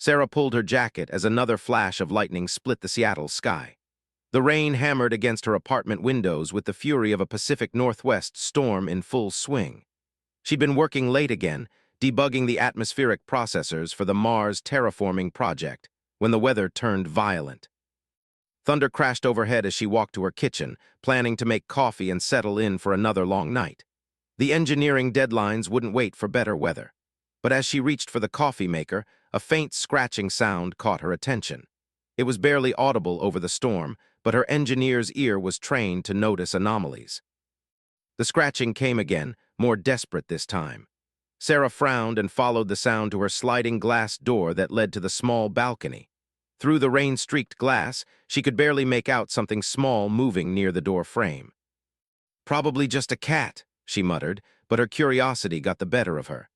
Sarah pulled her jacket as another flash of lightning split the Seattle sky. The rain hammered against her apartment windows with the fury of a Pacific Northwest storm in full swing. She'd been working late again, debugging the atmospheric processors for the Mars terraforming project, when the weather turned violent. Thunder crashed overhead as she walked to her kitchen, planning to make coffee and settle in for another long night. The engineering deadlines wouldn't wait for better weather. But as she reached for the coffee maker, a faint scratching sound caught her attention. It was barely audible over the storm, but her engineer's ear was trained to notice anomalies. The scratching came again, more desperate this time. Sarah frowned and followed the sound to her sliding glass door that led to the small balcony. Through the rain-streaked glass, she could barely make out something small moving near the door frame. "Probably just a cat," she muttered, but her curiosity got the better of her.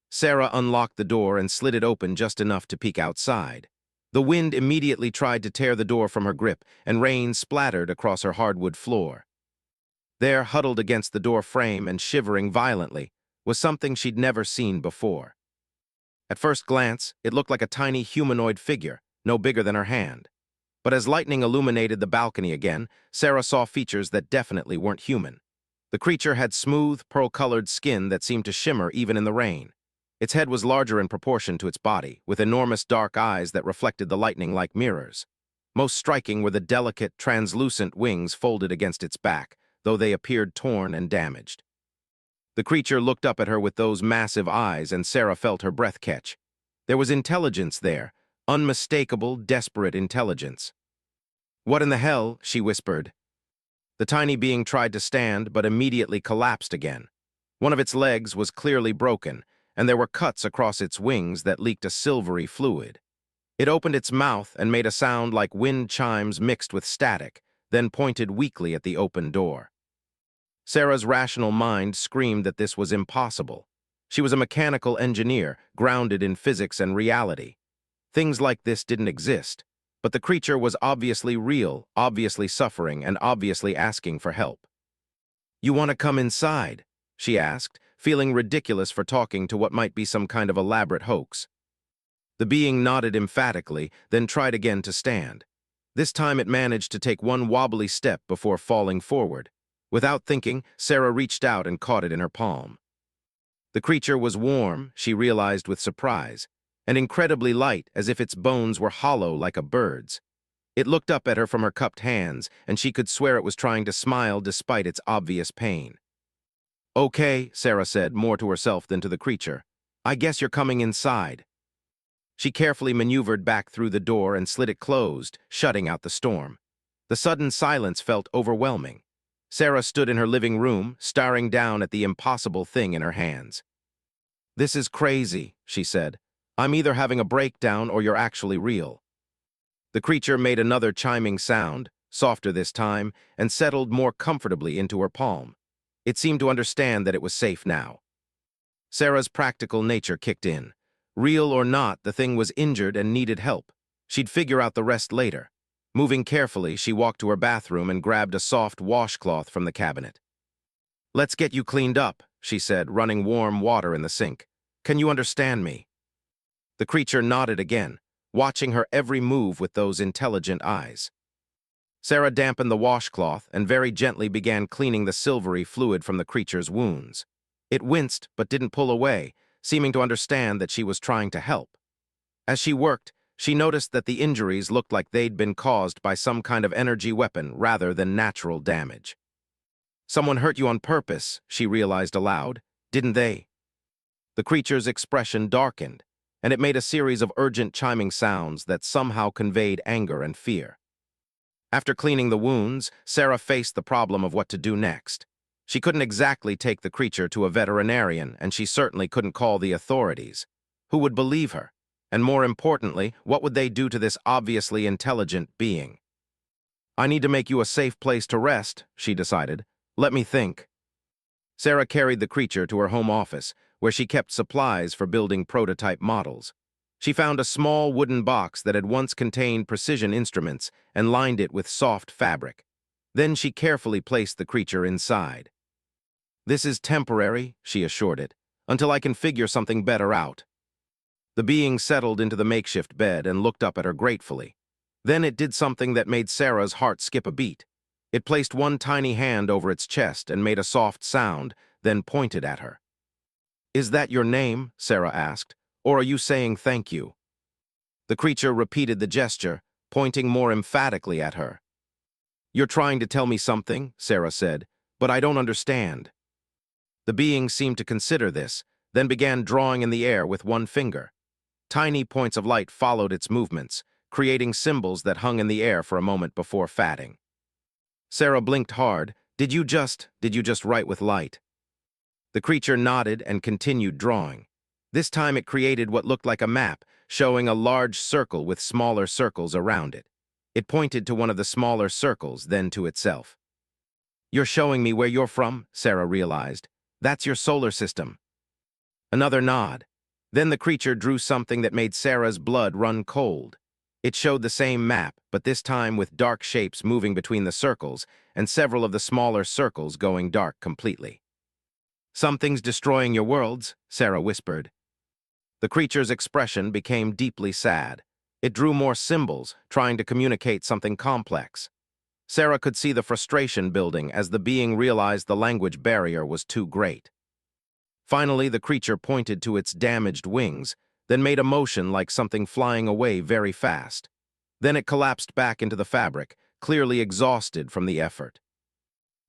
Sarah unlocked the door and slid it open just enough to peek outside. The wind immediately tried to tear the door from her grip, and rain splattered across her hardwood floor. There, huddled against the door frame and shivering violently, was something she'd never seen before. At first glance, it looked like a tiny humanoid figure, no bigger than her hand. But as lightning illuminated the balcony again, Sarah saw features that definitely weren't human. The creature had smooth, pearl-colored skin that seemed to shimmer even in the rain. Its head was larger in proportion to its body, with enormous dark eyes that reflected the lightning like mirrors. Most striking were the delicate, translucent wings folded against its back, though they appeared torn and damaged. The creature looked up at her with those massive eyes, and Sarah felt her breath catch. There was intelligence there, unmistakable, desperate intelligence. "What in the hell?" she whispered. The tiny being tried to stand, but immediately collapsed again. One of its legs was clearly broken, and there were cuts across its wings that leaked a silvery fluid. It opened its mouth and made a sound like wind chimes mixed with static, then pointed weakly at the open door. Sarah's rational mind screamed that this was impossible. She was a mechanical engineer, grounded in physics and reality. Things like this didn't exist, but the creature was obviously real, obviously suffering, and obviously asking for help. "You want to come inside?" she asked, feeling ridiculous for talking to what might be some kind of elaborate hoax. The being nodded emphatically, then tried again to stand. This time it managed to take one wobbly step before falling forward. Without thinking, Sarah reached out and caught it in her palm. The creature was warm, she realized with surprise, and incredibly light, as if its bones were hollow like a bird's. It looked up at her from her cupped hands, and she could swear it was trying to smile despite its obvious pain. "Okay," Sarah said, more to herself than to the creature. "I guess you're coming inside." She carefully maneuvered back through the door and slid it closed, shutting out the storm. The sudden silence felt overwhelming. Sarah stood in her living room, staring down at the impossible thing in her hands. "This is crazy," she said. "I'm either having a breakdown or you're actually real." The creature made another chiming sound, softer this time, and settled more comfortably into her palm. It seemed to understand that it was safe now. Sarah's practical nature kicked in. Real or not, the thing was injured and needed help. She'd figure out the rest later. Moving carefully, she walked to her bathroom and grabbed a soft washcloth from the cabinet. "Let's get you cleaned up," she said, running warm water in the sink. "Can you understand me?" The creature nodded again, watching her every move with those intelligent eyes. Sarah dampened the washcloth and very gently began cleaning the silvery fluid from the creature's wounds. It winced but didn't pull away, seeming to understand that she was trying to help. As she worked, she noticed that the injuries looked like they'd been caused by some kind of energy weapon rather than natural damage. "Someone hurt you on purpose," she realized aloud, "didn't they?" The creature's expression darkened, and it made a series of urgent chiming sounds that somehow conveyed anger and fear. After cleaning the wounds, Sarah faced the problem of what to do next. She couldn't exactly take the creature to a veterinarian, and she certainly couldn't call the authorities. Who would believe her? And more importantly, what would they do to this obviously intelligent being? "I need to make you a safe place to rest," she decided. "Let me think." Sarah carried the creature to her home office, where she kept supplies for building prototype models. She found a small wooden box that had once contained precision instruments and lined it with soft fabric. Then she carefully placed the creature inside. "This is temporary," she assured it, "until I can figure something better out." The being settled into the makeshift bed and looked up at her gratefully. Then it did something that made Sarah's heart skip a beat. It placed one tiny hand over its chest and made a soft sound, then pointed at her. "Is that your name?" Sarah asked. "Or are you saying thank you?" The creature repeated the gesture, pointing more emphatically at her. "You're trying to tell me something," Sarah said, "but I don't understand." The being seemed to consider this, then began drawing in the air with one finger. Tiny points of light followed its movements, creating symbols that hung in the air for a moment before fading. Sarah blinked hard. Did you just write with light?" The creature nodded and continued drawing. This time it created what looked like a map, showing a large circle with smaller circles around it. It pointed to one of the smaller circles, then to itself. "You're showing me where you're from," Sarah realized. "That's your solar system." Another nod. Then the creature drew something that made Sarah's blood run cold. It showed the same map, but this time with dark shapes moving between the circles, and several of the smaller circles going dark completely. "Something's destroying your worlds," Sarah whispered. The creature's expression became deeply sad. It drew more symbols, trying to communicate something complex. Sarah could see the frustration building as the being realized the language barrier was too great. Finally, the creature pointed to its damaged wings, then made a motion like something flying away very fast. Then it collapsed back into the fabric, clearly exhausted from the effort.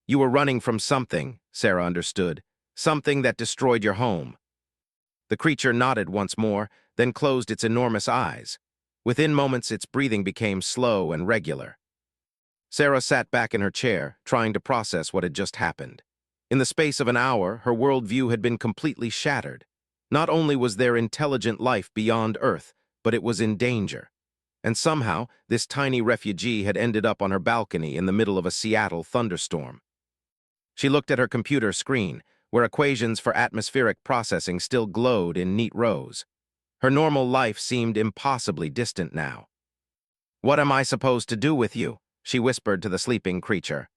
"You were running from something," Sarah understood. "Something that destroyed your home." The creature nodded once more, then closed its enormous eyes. Within moments, its breathing became slow and regular. Sarah sat back in her chair, trying to process what had just happened. In the space of an hour, her worldview had been completely shattered. Not only was there intelligent life beyond Earth, but it was in danger. And somehow, this tiny refugee had ended up on her balcony in the middle of a Seattle thunderstorm. She looked at her computer screen, where equations for atmospheric processing still glowed in neat rows. Her normal life seemed impossibly distant now. "What am I supposed to do with you?" she whispered to the sleeping creature.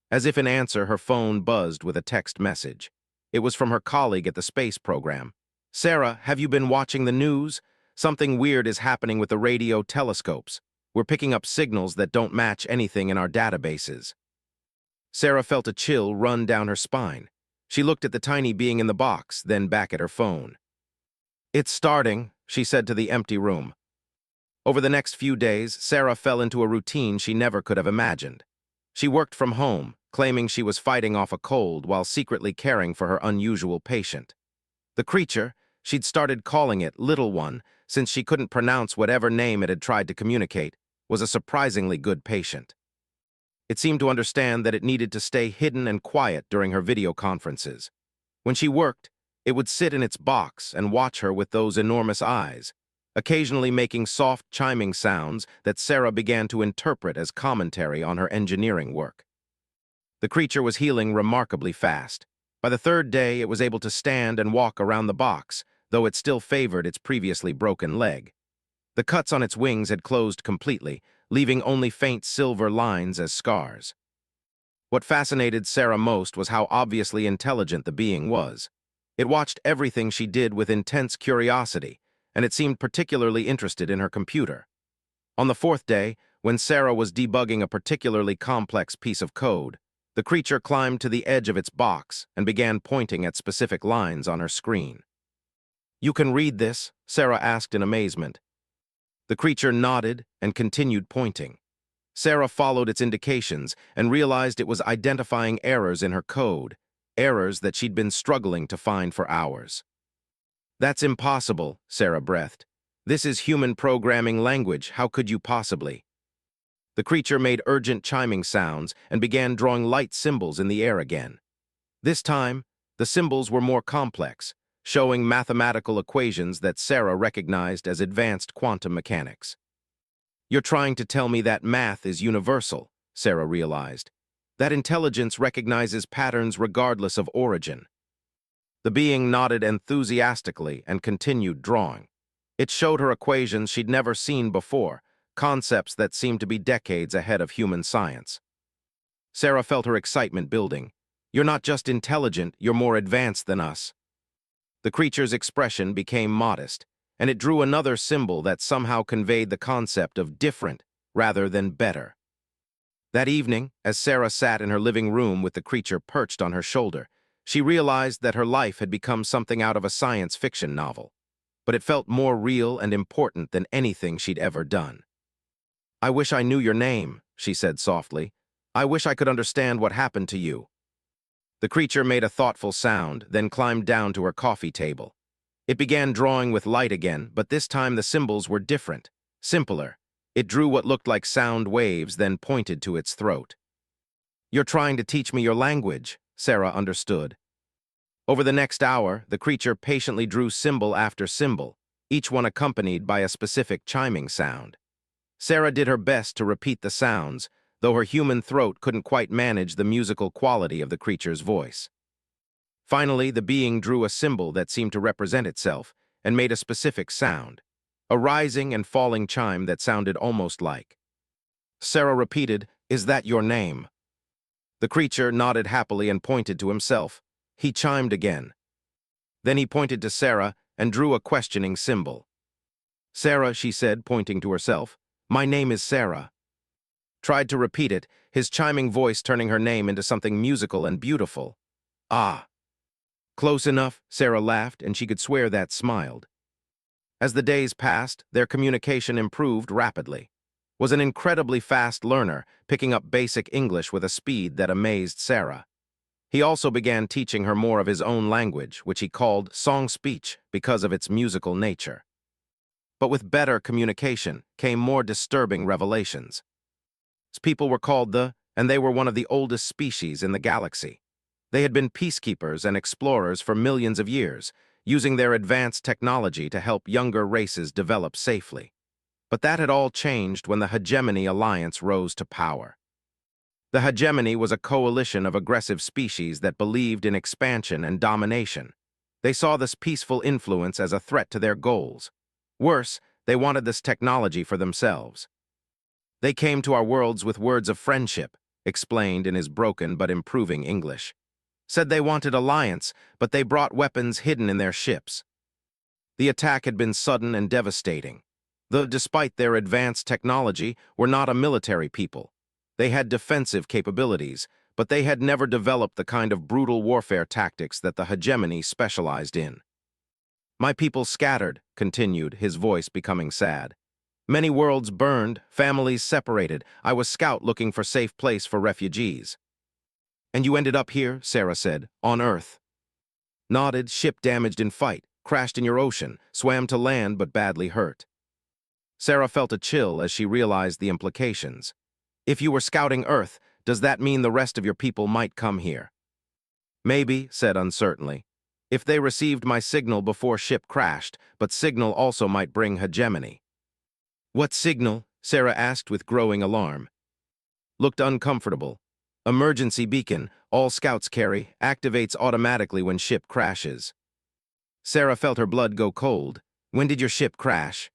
As if in answer, her phone buzzed with a text message. It was from her colleague at the space program. "Sarah, have you been watching the news? Something weird is happening with the radio telescopes. We're picking up signals that don't match anything in our databases." Sarah felt a chill run down her spine. She looked at the tiny being in the box, then back at her phone. "It's starting," she said to the empty room. Over the next few days, Sarah fell into a routine she never could have imagined. She worked from home, claiming she was fighting off a cold while secretly caring for her unusual patient. The creature, she'd started calling it Little One, since she couldn't pronounce whatever name it had tried to communicate, was a surprisingly good patient. It seemed to understand that it needed to stay hidden and quiet during her video conferences. When she worked, it would sit in its box and watch her with those enormous eyes, occasionally making soft chiming sounds that Sarah began to interpret as commentary on her engineering work. The creature was healing remarkably fast. By the third day, it was able to stand and walk around the box, though it still favored its previously broken leg. The cuts on its wings had closed completely, leaving only faint silver lines as scars. What fascinated Sarah most was how obviously intelligent the being was. It watched everything she did with intense curiosity, and it seemed particularly interested in her computer. On the fourth day, when Sarah was debugging a particularly complex piece of code, the creature climbed to the edge of its box and began pointing at specific lines on her screen. "You can read this?" Sarah asked in amazement. The creature nodded and continued pointing. Sarah followed its indications and realized it was identifying errors in her code, errors that she'd been struggling to find for hours. "That's impossible," Sarah breathed. "This is human programming language. How could you possibly?" The creature made urgent chiming sounds and began drawing light symbols in the air again. This time, the symbols were more complex, showing mathematical equations that Sarah recognized as advanced quantum mechanics. "You're trying to tell me that math is universal," Sarah realized. "That intelligence recognizes patterns regardless of origin." The being nodded enthusiastically and continued drawing. It showed her equations she'd never seen before, concepts that seemed to be decades ahead of human science. Sarah felt her excitement building. "You're not just intelligent, you're more advanced than us." The creature's expression became modest. and it drew another symbol that somehow conveyed the concept of different rather than better. That evening, as Sarah sat in her living room with the creature perched on her shoulder, she realized that her life had become something out of a science fiction novel, but it felt more real and important than anything she'd ever done. "I wish I knew your name," she said softly. "I wish I could understand what happened to you." The creature made a thoughtful sound, then climbed down to her coffee table. It began drawing with light again, but this time the symbols were different, simpler. It drew what looked like sound waves, then pointed to its throat. "You're trying to teach me your language," Sarah understood. Over the next hour, the creature patiently drew symbol after symbol, each one accompanied by a specific chiming sound. Sarah did her best to repeat the sounds, though her human throat couldn't quite manage the musical quality of the creature's voice. Finally, the being drew a symbol that seemed to represent itself and made a specific sound, a rising and falling chime that sounded almost like. Sarah repeated, "Is that your name?" The creature nodded happily and pointed to himself. He chimed again. Then he pointed to Sarah and drew a questioning symbol. "Sarah," she said, pointing to herself. "My name is Sarah." Tried to repeat it, his chiming voice turning her name into something musical and beautiful. "Ah." "Close enough," Sarah laughed, and she could swear that smiled. As the days passed, their communication improved rapidly. Was an incredibly fast learner, picking up basic English with a speed that amazed Sarah. He also began teaching her more of his own language, which he called song speech because of its musical nature. But with better communication came more disturbing revelations. People were called and they were one of the oldest species in the galaxy. They had been peacekeepers and explorers for millions of years, using their advanced technology to help younger races develop safely. But that had all changed when the Hegemony Alliance rose to power. The Hegemony was a coalition of aggressive species that believed in expansion and domination. They saw this peaceful influence as a threat to their goals. Worse, they wanted this technology for themselves. "They came to our worlds with words of friendship," explained in his broken but improving English. "Said they wanted alliance, but they brought weapons hidden in their ships." The attack had been sudden and devastating. Despite their advanced technology, were not a military people. They had defensive capabilities, but they had never developed the kind of brutal warfare tactics that the Hegemony specialized in. "My people scattered," continued, his voice becoming sad. "Many worlds burned, families separated. I was scout looking for safe place for refugees." "And you ended up here," Sarah said, "on Earth." Nodded, "Ship damaged in fight, crashed in your ocean, swam to land but badly hurt." Sarah felt a chill as she realized the implications. "If you were scouting Earth, does that mean the rest of your people might come here?" "Maybe," said uncertainly. "If they received my signal before ship crashed, but signal also might bring hegemony." "What signal?" Sarah asked with growing alarm. Looked uncomfortable. "Emergency beacon, all scouts carry, activates automatically when ship crashes." Sarah felt her blood go cold. "When did your ship crash?"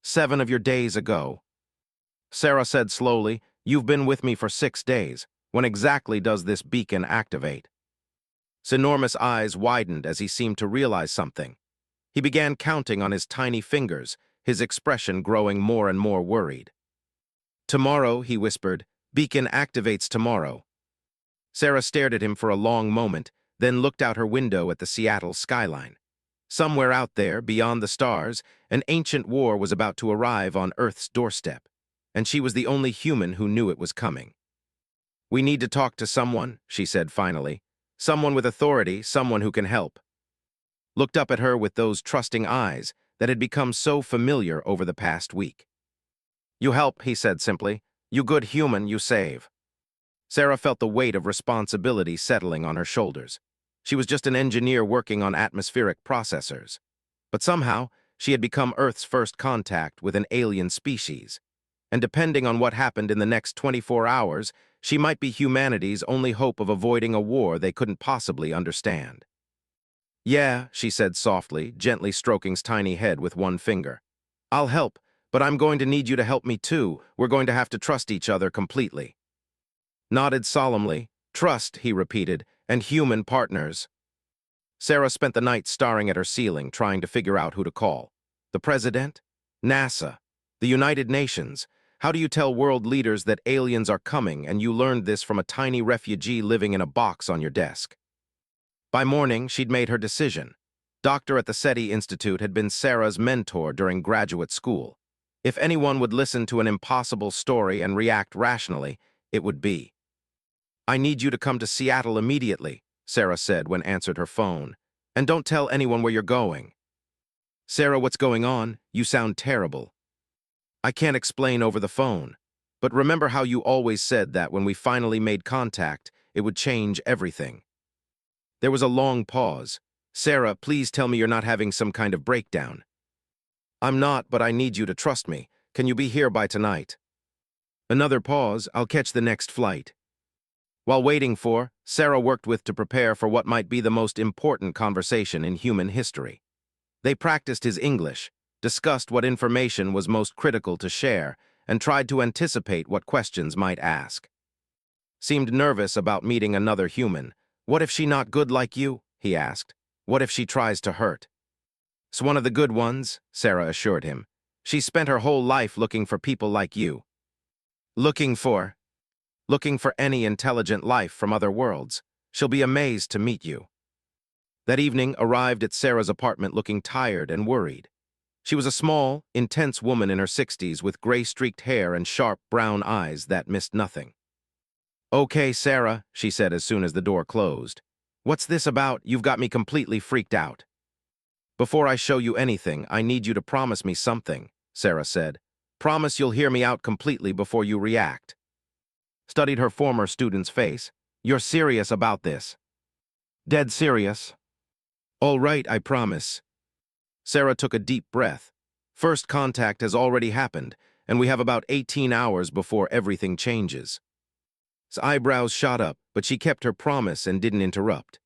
7 of your days ago." Sarah said slowly, "You've been with me for 6 days. When exactly does this beacon activate?" His enormous eyes widened as he seemed to realize something. He began counting on his tiny fingers, his expression growing more and more worried. "Tomorrow," he whispered. "Beacon activates tomorrow." Sarah stared at him for a long moment, then looked out her window at the Seattle skyline. Somewhere out there, beyond the stars, an ancient war was about to arrive on Earth's doorstep, and she was the only human who knew it was coming. "We need to talk to someone," she said finally. "Someone with authority, someone who can help." Looked up at her with those trusting eyes that had become so familiar over the past week. "You help," he said simply. "You good human, you save." Sarah felt the weight of responsibility settling on her shoulders. She was just an engineer working on atmospheric processors. But somehow, she had become Earth's first contact with an alien species. And depending on what happened in the next 24 hours, she might be humanity's only hope of avoiding a war they couldn't possibly understand. "Yeah," she said softly, gently stroking his tiny head with one finger. "I'll help, but I'm going to need you to help me too. We're going to have to trust each other completely." Nodded solemnly. "Trust," he repeated, "and human partners." Sarah spent the night staring at her ceiling, trying to figure out who to call. The president? NASA? The United Nations? How do you tell world leaders that aliens are coming and you learned this from a tiny refugee living in a box on your desk? By morning, she'd made her decision. Doctor at the SETI Institute had been Sarah's mentor during graduate school. If anyone would listen to an impossible story and react rationally, it would be. "I need you to come to Seattle immediately," Sarah said when answered her phone. "And don't tell anyone where you're going." "Sarah, what's going on? You sound terrible." "I can't explain over the phone. But remember how you always said that when we finally made contact, it would change everything." There was a long pause. "Sarah, please tell me you're not having some kind of breakdown." "I'm not, but I need you to trust me. Can you be here by tonight?" Another pause. "I'll catch the next flight." While waiting for, Sarah worked with to prepare for what might be the most important conversation in human history. They practiced his English, discussed what information was most critical to share, and tried to anticipate what questions might ask. Seemed nervous about meeting another human. "What if she not good like you?" he asked. "What if she tries to hurt?" "'S one of the good ones," Sarah assured him. "She spent her whole life looking for people like you." Looking for any intelligent life from other worlds. She'll be amazed to meet you." That evening arrived at Sarah's apartment looking tired and worried. She was a small, intense woman in her 60s with gray-streaked hair and sharp brown eyes that missed nothing. "Okay, Sarah," she said as soon as the door closed. "What's this about? You've got me completely freaked out." "Before I show you anything, I need you to promise me something," Sarah said. "Promise you'll hear me out completely before you react." Studied her former student's face. "You're serious about this?" "Dead serious." "All right, I promise." Sarah took a deep breath. First contact has already happened, and we have about 18 hours before everything changes. His eyebrows shot up, but she kept her promise and didn't interrupt.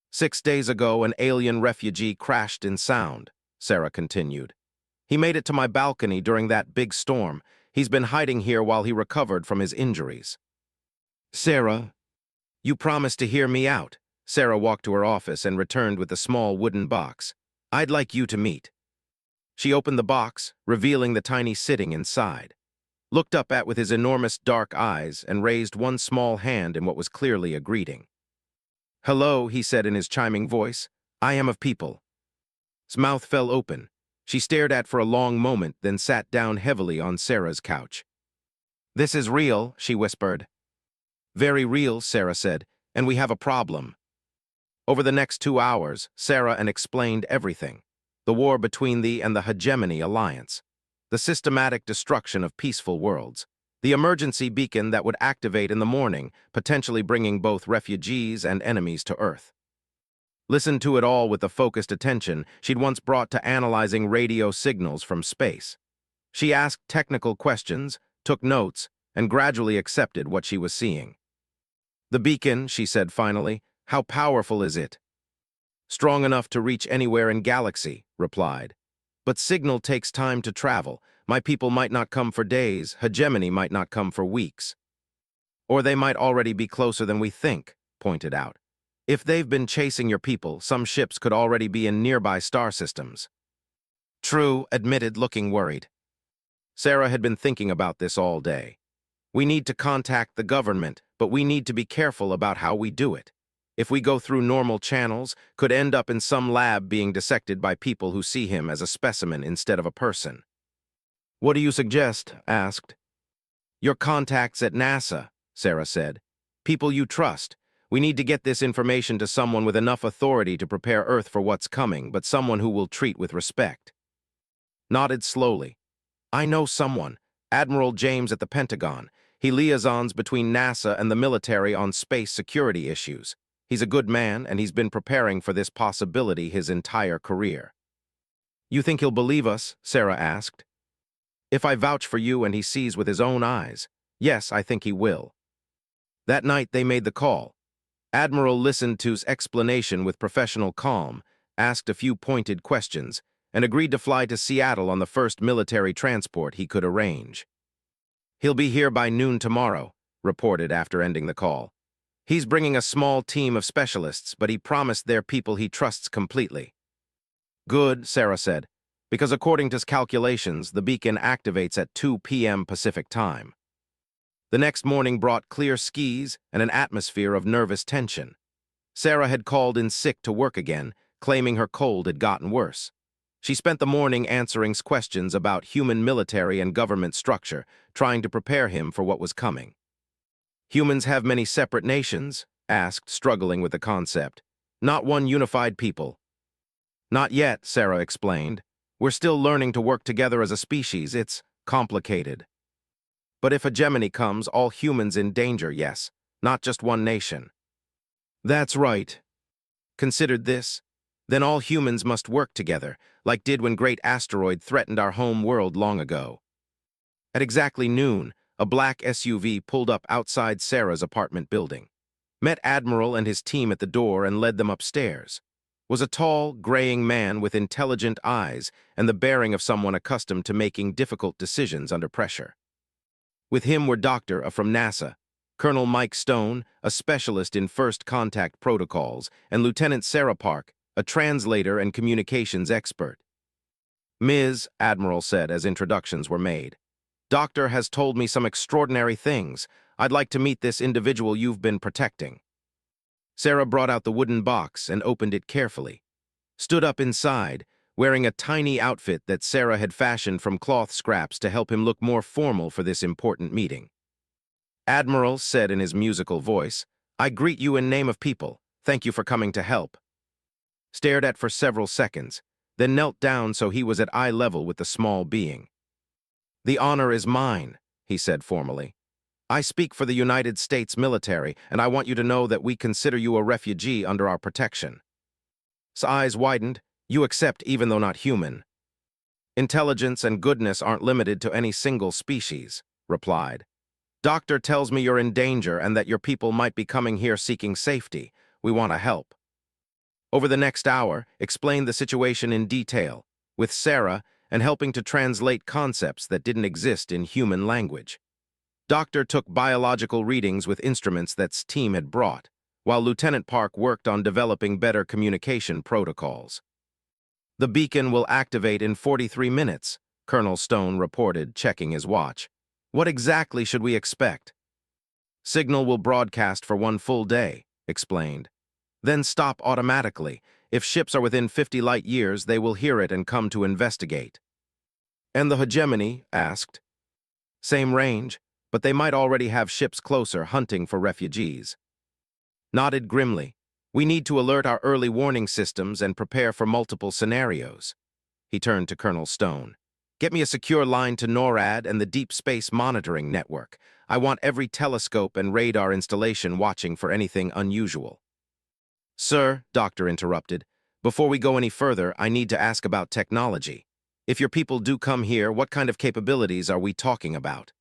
"6 days ago, an alien refugee crashed in Sound," Sarah continued. "He made it to my balcony during that big storm. He's been hiding here while he recovered from his injuries." "Sarah, you promised to hear me out." Sarah walked to her office and returned with a small wooden box. "I'd like you to meet." She opened the box, revealing the tiny sitting inside. Looked up at with his enormous dark eyes and raised one small hand in what was clearly a greeting. "Hello," he said in his chiming voice. "I am of people." His mouth fell open. She stared at for a long moment, then sat down heavily on Sarah's couch. "This is real," she whispered. "Very real," Sarah said, "and we have a problem." Over the next 2 hours, Sarah explained everything. The war between thee and the Hegemony Alliance. The systematic destruction of peaceful worlds. The emergency beacon that would activate in the morning, potentially bringing both refugees and enemies to Earth. Listened to it all with the focused attention she'd once brought to analyzing radio signals from space. She asked technical questions, took notes, and gradually accepted what she was seeing. "The beacon," she said finally, "how powerful is it?" "Strong enough to reach anywhere in galaxy," replied. "But signal takes time to travel. My people might not come for days, Hegemony might not come for weeks." "Or they might already be closer than we think," pointed out. "If they've been chasing your people, some ships could already be in nearby star systems." "True," admitted, looking worried. Sarah had been thinking about this all day. "We need to contact the government, but we need to be careful about how we do it. If we go through normal channels, could end up in some lab being dissected by people who see him as a specimen instead of a person." "What do you suggest?" asked. "Your contacts at NASA," Sarah said. "People you trust. We need to get this information to someone with enough authority to prepare Earth for what's coming, but someone who will treat with respect." Nodded slowly. "I know someone. Admiral James at the Pentagon. He liaisons between NASA and the military on space security issues. He's a good man, and he's been preparing for this possibility his entire career." "You think he'll believe us?" Sarah asked. "If I vouch for you and he sees with his own eyes, yes, I think he will." That night they made the call. Admiral listened to his explanation with professional calm, asked a few pointed questions, and agreed to fly to Seattle on the first military transport he could arrange. "He'll be here by noon tomorrow," reported after ending the call. "He's bringing a small team of specialists, but he promised they're people he trusts completely." "Good," Sarah said. because according to calculations, the beacon activates at 2 p.m. Pacific time. The next morning brought clear skies and an atmosphere of nervous tension. Sarah had called in sick to work again, claiming her cold had gotten worse. She spent the morning answering questions about human military and government structure, trying to prepare him for what was coming. Humans have many separate nations? Asked, struggling with the concept. Not one unified people. Not yet, Sarah explained. We're still learning to work together as a species. It's complicated. But if hegemony comes, all humans in danger, yes, not just one nation. That's right. Considered this? Then all humans must work together, like did when great asteroid threatened our home world long ago. At exactly noon, a black SUV pulled up outside Sarah's apartment building. Met Admiral and his team at the door and led them upstairs. Was a tall, graying man with intelligent eyes and the bearing of someone accustomed to making difficult decisions under pressure. With him were Dr. from NASA, Colonel Mike Stone, a specialist in first contact protocols, and Lieutenant Sarah Park, a translator and communications expert. Ms. Admiral said as introductions were made. Doctor has told me some extraordinary things. I'd like to meet this individual you've been protecting. Sarah brought out the wooden box and opened it carefully. Stood up inside, wearing a tiny outfit that Sarah had fashioned from cloth scraps to help him look more formal for this important meeting. Admiral said in his musical voice, I greet you in name of people. Thank you for coming to help. Stared at for several seconds, then knelt down so he was at eye level with the small being. The honor is mine, he said formally. I speak for the United States military, and I want you to know that we consider you a refugee under our protection. His eyes widened. You accept even though not human. Intelligence and goodness aren't limited to any single species, replied. Doctor tells me you're in danger and that your people might be coming here seeking safety. We want to help. Over the next hour, explained the situation in detail, with Sarah and helping to translate concepts that didn't exist in human language. Doctor took biological readings with instruments that's team had brought, while Lieutenant Park worked on developing better communication protocols. The beacon will activate in 43 minutes, Colonel Stone reported, checking his watch. What exactly should we expect? Signal will broadcast for one full day, explained. Then stop automatically. If ships are within 50 light years, they will hear it and come to investigate. And the hegemony? Asked. Same range, but they might already have ships closer hunting for refugees. Nodded grimly. We need to alert our early warning systems and prepare for multiple scenarios. He turned to Colonel Stone. Get me a secure line to NORAD and the Deep Space Monitoring Network. I want every telescope and radar installation watching for anything unusual. Sir, Doctor interrupted, before we go any further, I need to ask about technology. If your people do come here, what kind of capabilities are we talking about?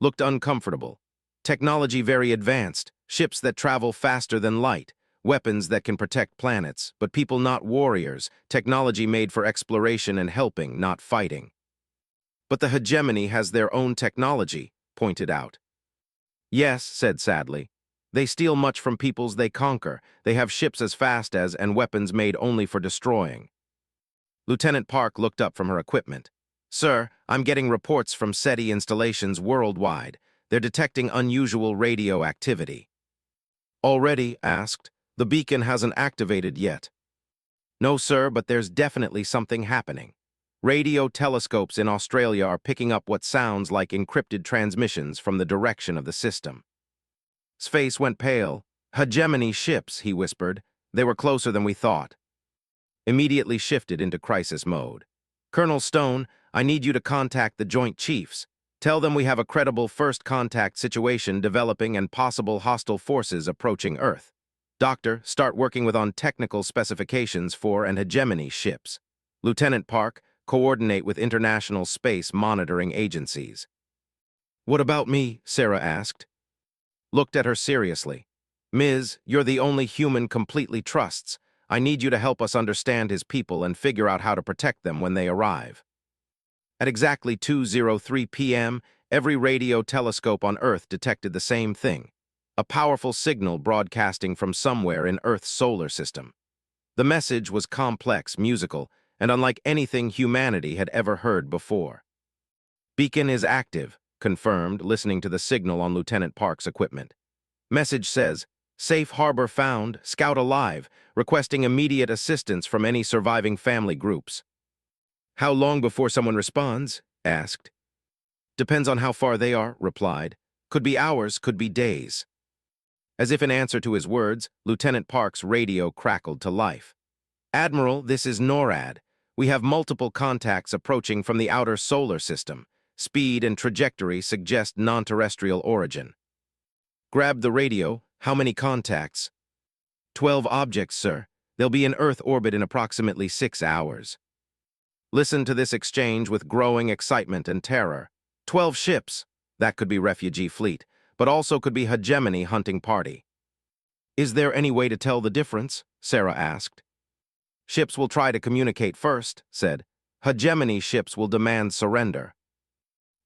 Looked uncomfortable. Technology very advanced, ships that travel faster than light, weapons that can protect planets, but people not warriors, technology made for exploration and helping, not fighting. But the hegemony has their own technology, pointed out. Yes, said sadly. They steal much from peoples they conquer. They have ships as fast as and weapons made only for destroying. Lieutenant Park looked up from her equipment. Sir, I'm getting reports from SETI installations worldwide. They're detecting unusual radio activity. Already, asked. The beacon hasn't activated yet. No, sir, but there's definitely something happening. Radio telescopes in Australia are picking up what sounds like encrypted transmissions from the direction of the system. His face went pale. Hegemony ships, he whispered. They were closer than we thought. Immediately shifted into crisis mode. Colonel Stone, I need you to contact the Joint Chiefs. Tell them we have a credible first contact situation developing and possible hostile forces approaching Earth. Doctor, start working with on technical specifications for and hegemony ships. Lieutenant Park, coordinate with international space monitoring agencies. What about me? Sarah asked. Looked at her seriously. Ms., you're the only human completely trusts. I need you to help us understand his people and figure out how to protect them when they arrive. At exactly 2:03 p.m., every radio telescope on Earth detected the same thing. A powerful signal broadcasting from somewhere in Earth's solar system. The message was complex, musical, and unlike anything humanity had ever heard before. Beacon is active, confirmed, listening to the signal on Lieutenant Park's equipment. Message says, "Safe harbor found, scout alive, requesting immediate assistance from any surviving family groups." "How long before someone responds?" asked. "Depends on how far they are," replied. "Could be hours, could be days." As if in answer to his words, Lieutenant Park's radio crackled to life. "Admiral, this is NORAD. We have multiple contacts approaching from the outer solar system. Speed and trajectory suggest non-terrestrial origin." Grabbed the radio. "How many contacts?" 12 objects, sir. They'll be in Earth orbit in approximately 6 hours. Listen to this exchange with growing excitement and terror. 12 ships. That could be refugee fleet, but also could be hegemony hunting party. "Is there any way to tell the difference?" Sarah asked. "Ships will try to communicate first," said. "Hegemony ships will demand surrender."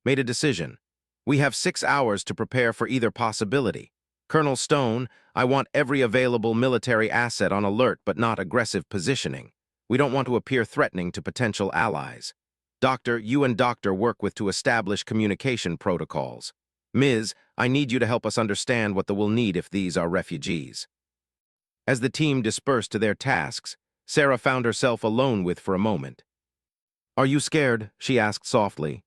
Made a decision. "We have 6 hours to prepare for either possibility. Colonel Stone, I want every available military asset on alert but not aggressive positioning. We don't want to appear threatening to potential allies. Doctor, you and Doctor work with to establish communication protocols. Ms., I need you to help us understand what we'll need if these are refugees." As the team dispersed to their tasks, Sarah found herself alone with for a moment. "Are you scared?" she asked softly.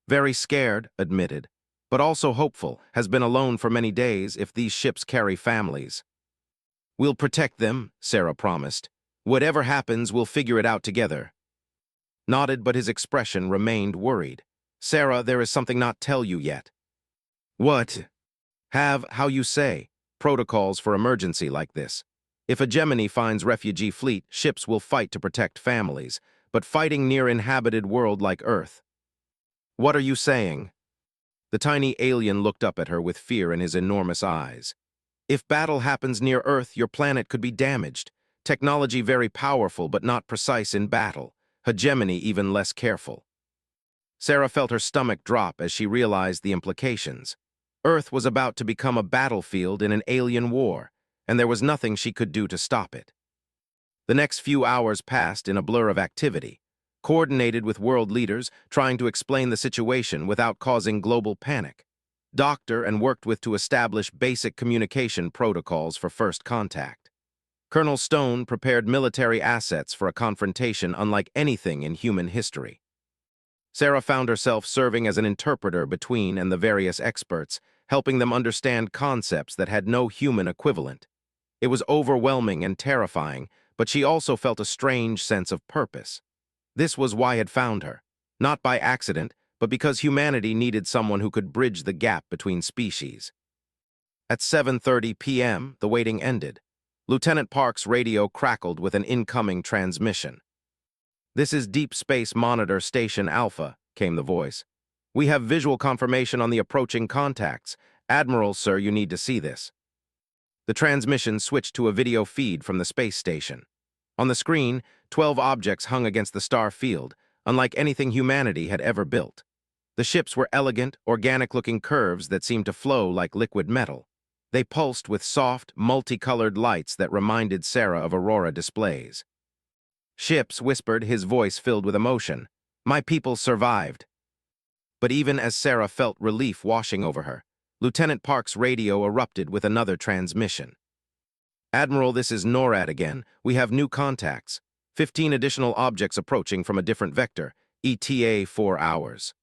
"Very scared," admitted, "but also hopeful, has been alone for many days if these ships carry families." "We'll protect them," Sarah promised. "Whatever happens, we'll figure it out together." Nodded, but his expression remained worried. "Sarah, there is something not tell you yet." "What?" "Have, how you say, protocols for emergency like this. If hegemony finds refugee fleet, ships will fight to protect families, but fighting near inhabited world like Earth." "What are you saying?" The tiny alien looked up at her with fear in his enormous eyes. "If battle happens near Earth, your planet could be damaged. Technology very powerful but not precise in battle. Hegemony even less careful." Sarah felt her stomach drop as she realized the implications. Earth was about to become a battlefield in an alien war, and there was nothing she could do to stop it. The next few hours passed in a blur of activity, coordinated with world leaders trying to explain the situation without causing global panic. Doctor and worked with to establish basic communication protocols for first contact. Colonel Stone prepared military assets for a confrontation unlike anything in human history. Sarah found herself serving as an interpreter between and the various experts, helping them understand concepts that had no human equivalent. It was overwhelming and terrifying, but she also felt a strange sense of purpose. This was why had found her, not by accident, but because humanity needed someone who could bridge the gap between species. At 7:30 p.m., the waiting ended. Lieutenant Park's radio crackled with an incoming transmission. "This is Deep Space Monitor Station Alpha," came the voice. "We have visual confirmation on the approaching contacts. Admiral, sir, you need to see this." The transmission switched to a video feed from the space station. On the screen, 12 objects hung against the star field, unlike anything humanity had ever built. The ships were elegant, organic-looking curves that seemed to flow like liquid metal. They pulsed with soft, multicolored lights that reminded Sarah of aurora displays. "Ships," whispered, his voice filled with emotion. "My people survived." But even as Sarah felt relief washing over her, Lieutenant Park's radio erupted with another transmission. "Admiral, this is NORAD again. We have new contacts. 15 additional objects approaching from a different vector, ETA 4 hours.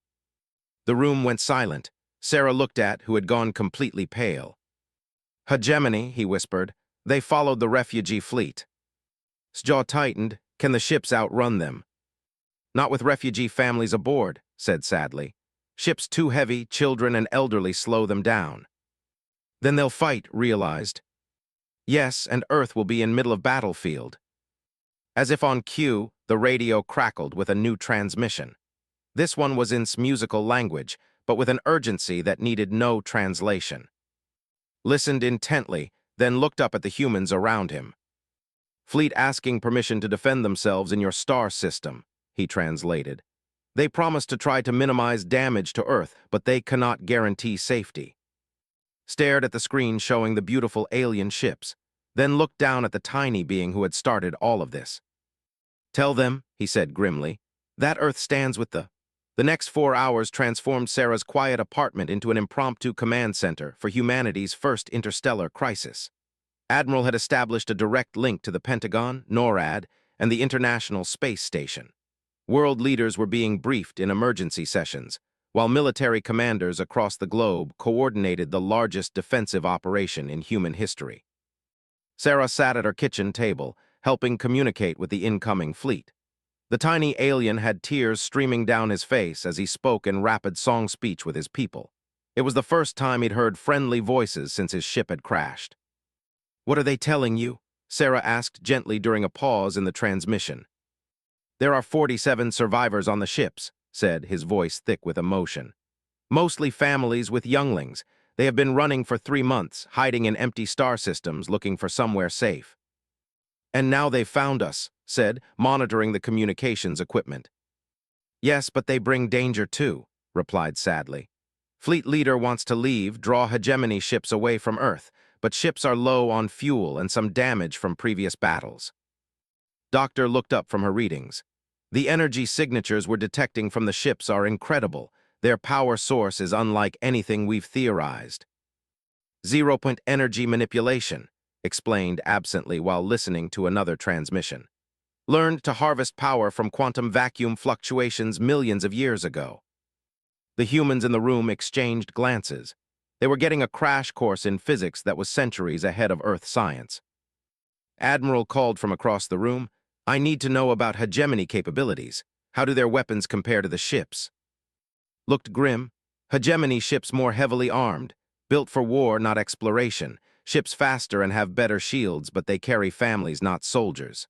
The room went silent. Sarah looked at who had gone completely pale. "Hegemony," he whispered. "They followed the refugee fleet." His jaw tightened. "Can the ships outrun them?" "Not with refugee families aboard," said sadly. "Ships too heavy, children and elderly slow them down." "Then they'll fight," realized. "Yes, and Earth will be in middle of battlefield." As if on cue, the radio crackled with a new transmission. This one was in musical language, but with an urgency that needed no translation. Listened intently, then looked up at the humans around him. "Fleet asking permission to defend themselves in your star system," he translated. "They promise to try to minimize damage to Earth, but they cannot guarantee safety." Stared at the screen showing the beautiful alien ships, then looked down at the tiny being who had started all of this. Tell them, he said grimly, that Earth stands with the... The next 4 hours transformed Sarah's quiet apartment into an impromptu command center for humanity's first interstellar crisis. Admiral had established a direct link to the Pentagon, NORAD, and the International Space Station. World leaders were being briefed in emergency sessions, while military commanders across the globe coordinated the largest defensive operation in human history. Sarah sat at her kitchen table, helping communicate with the incoming fleet. The tiny alien had tears streaming down his face as he spoke in rapid song speech with his people. It was the first time he'd heard friendly voices since his ship had crashed. "What are they telling you?" Sarah asked gently during a pause in the transmission. "There are 47 survivors on the ships," said, his voice thick with emotion. "Mostly families with younglings. They have been running for 3 months, hiding in empty star systems, looking for somewhere safe. And now they've found us," said, monitoring the communications equipment. "Yes, but they bring danger too," replied sadly. "Fleet leader wants to leave, draw hegemony ships away from Earth, but ships are low on fuel and some damage from previous battles." Doctor looked up from her readings. "The energy signatures we're detecting from the ships are incredible. Their power source is unlike anything we've theorized." "Zero-point energy manipulation," explained absently while listening to another transmission. "Learned to harvest power from quantum vacuum fluctuations millions of years ago." The humans in the room exchanged glances. They were getting a crash course in physics that was centuries ahead of Earth science. Admiral called from across the room, "I need to know about hegemony capabilities. How do their weapons compare to the ships?" Looked grim. "Hegemony ships more heavily armed, built for war, not exploration. Ships faster and have better shields, but they carry families, not soldiers."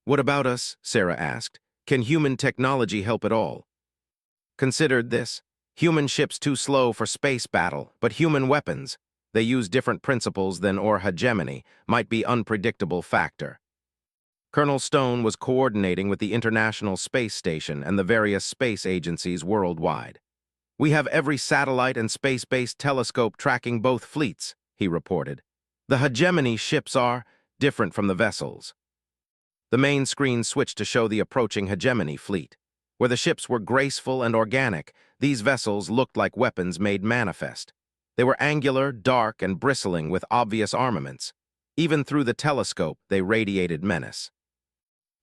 "What about us?" Sarah asked. "Can human technology help at all?" "Considered this. Human ships too slow for space battle, but human weapons, they use different principles than or hegemony, might be unpredictable factor." Colonel Stone was coordinating with the International Space Station and the various space agencies worldwide. "We have every satellite and space-based telescope tracking both fleets," he reported. "The hegemony ships are different from the vessels." The main screen switched to show the approaching hegemony fleet. Where the ships were graceful and organic, these vessels looked like weapons made manifest. They were angular, dark, and bristling with obvious armaments. Even through the telescope, they radiated menace.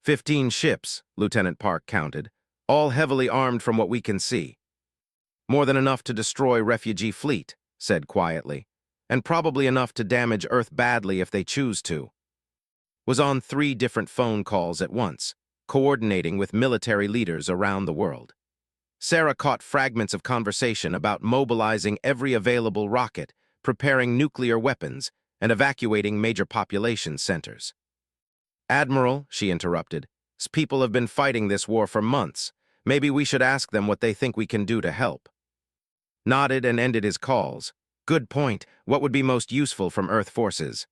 15 ships, Lieutenant Park counted, all heavily armed from what we can see. "More than enough to destroy refugee fleet," said quietly, "and probably enough to damage Earth badly if they choose to." Was on 3 different phone calls at once, coordinating with military leaders around the world. Sarah caught fragments of conversation about mobilizing every available rocket, preparing nuclear weapons, and evacuating major population centers. "Admiral," she interrupted, "people have been fighting this war for months. Maybe we should ask them what they think we can do to help." Nodded and ended his calls. "Good point. What would be most useful from Earth forces?"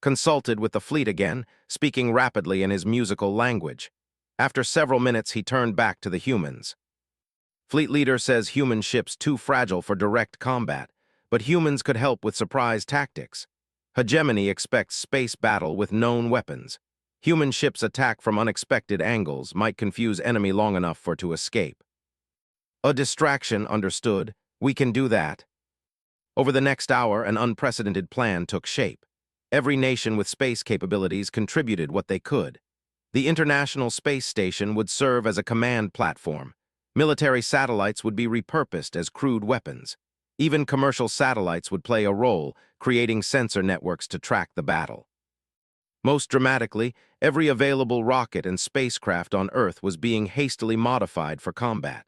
Consulted with the fleet again, speaking rapidly in his musical language. After several minutes, he turned back to the humans. "Fleet leader says human ships too fragile for direct combat, but humans could help with surprise tactics. Hegemony expects space battle with known weapons. Human ships attack from unexpected angles, might confuse enemy long enough for to escape." "A distraction, understood. We can do that." Over the next hour, an unprecedented plan took shape. Every nation with space capabilities contributed what they could. The International Space Station would serve as a command platform. Military satellites would be repurposed as crude weapons. Even commercial satellites would play a role, creating sensor networks to track the battle. Most dramatically, every available rocket and spacecraft on Earth was being hastily modified for combat.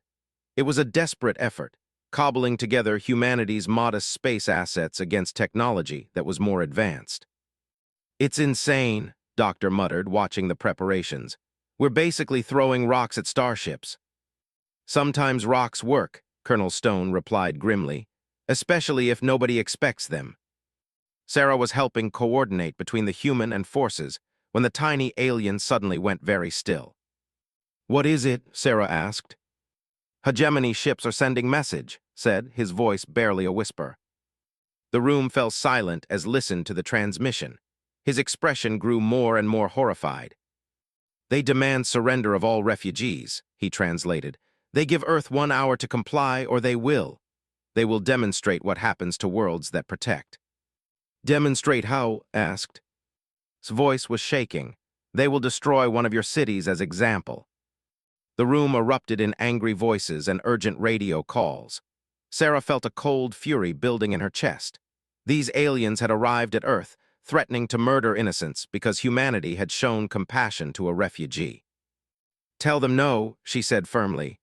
It was a desperate effort, cobbling together humanity's modest space assets against technology that was more advanced. "It's insane," Doctor muttered, watching the preparations. "We're basically throwing rocks at starships." "Sometimes rocks work," Colonel Stone replied grimly, "especially if nobody expects them." Sarah was helping coordinate between the human and forces when the tiny alien suddenly went very still. "What is it?" Sarah asked. "Hegemony ships are sending message," said, his voice barely a whisper. The room fell silent as listened to the transmission. His expression grew more and more horrified. They demand surrender of all refugees, he translated. They give Earth 1 hour to comply or they will. They will demonstrate what happens to worlds that protect. Demonstrate how? Asked. His voice was shaking. They will destroy one of your cities as example. The room erupted in angry voices and urgent radio calls. Sarah felt a cold fury building in her chest. These aliens had arrived at Earth, threatening to murder innocents because humanity had shown compassion to a refugee. Tell them no, she said firmly.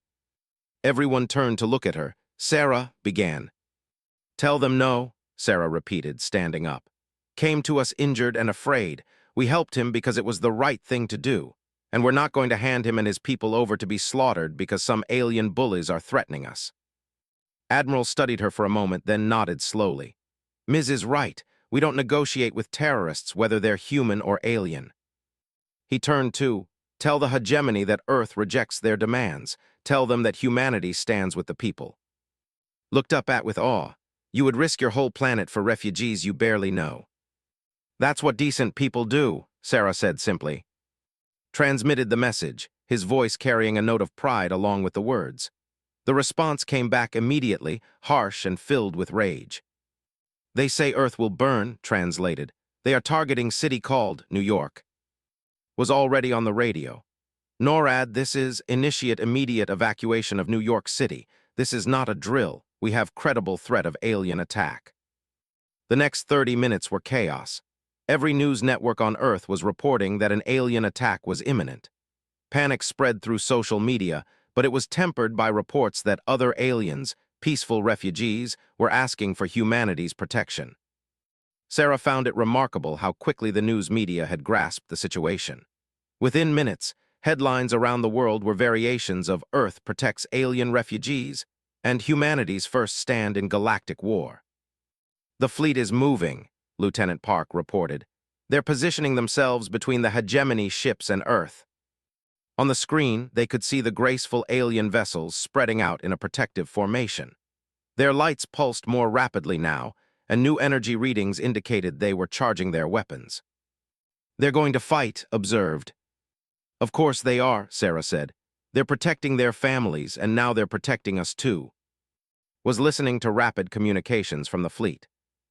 Everyone turned to look at her. Sarah began. Tell them no, Sarah repeated, standing up. Came to us injured and afraid. We helped him because it was the right thing to do. And we're not going to hand him and his people over to be slaughtered because some alien bullies are threatening us. Admiral studied her for a moment, then nodded slowly. Ms. is right. We don't negotiate with terrorists, whether they're human or alien. He turned to, tell the hegemony that Earth rejects their demands. Tell them that humanity stands with the people. Looked up at with awe. You would risk your whole planet for refugees you barely know. That's what decent people do, Sarah said simply. Transmitted the message, his voice carrying a note of pride along with the words. The response came back immediately, harsh and filled with rage. They say Earth will burn, translated. They are targeting city called New York. Was already on the radio. NORAD, this is initiate immediate evacuation of New York City. This is not a drill. We have credible threat of alien attack. The next 30 minutes were chaos. Every news network on Earth was reporting that an alien attack was imminent. Panic spread through social media, but it was tempered by reports that other aliens, peaceful refugees, were asking for humanity's protection. Sarah found it remarkable how quickly the news media had grasped the situation. Within minutes, headlines around the world were variations of Earth protects alien refugees and humanity's first stand in Galactic War. The fleet is moving, Lieutenant Park reported. They're positioning themselves between the hegemony ships and Earth. On the screen, they could see the graceful alien vessels spreading out in a protective formation. Their lights pulsed more rapidly now, and new energy readings indicated they were charging their weapons. They're going to fight, observed. Of course they are, Sarah said. They're protecting their families, and now they're protecting us too. Was listening to rapid communications from the fleet.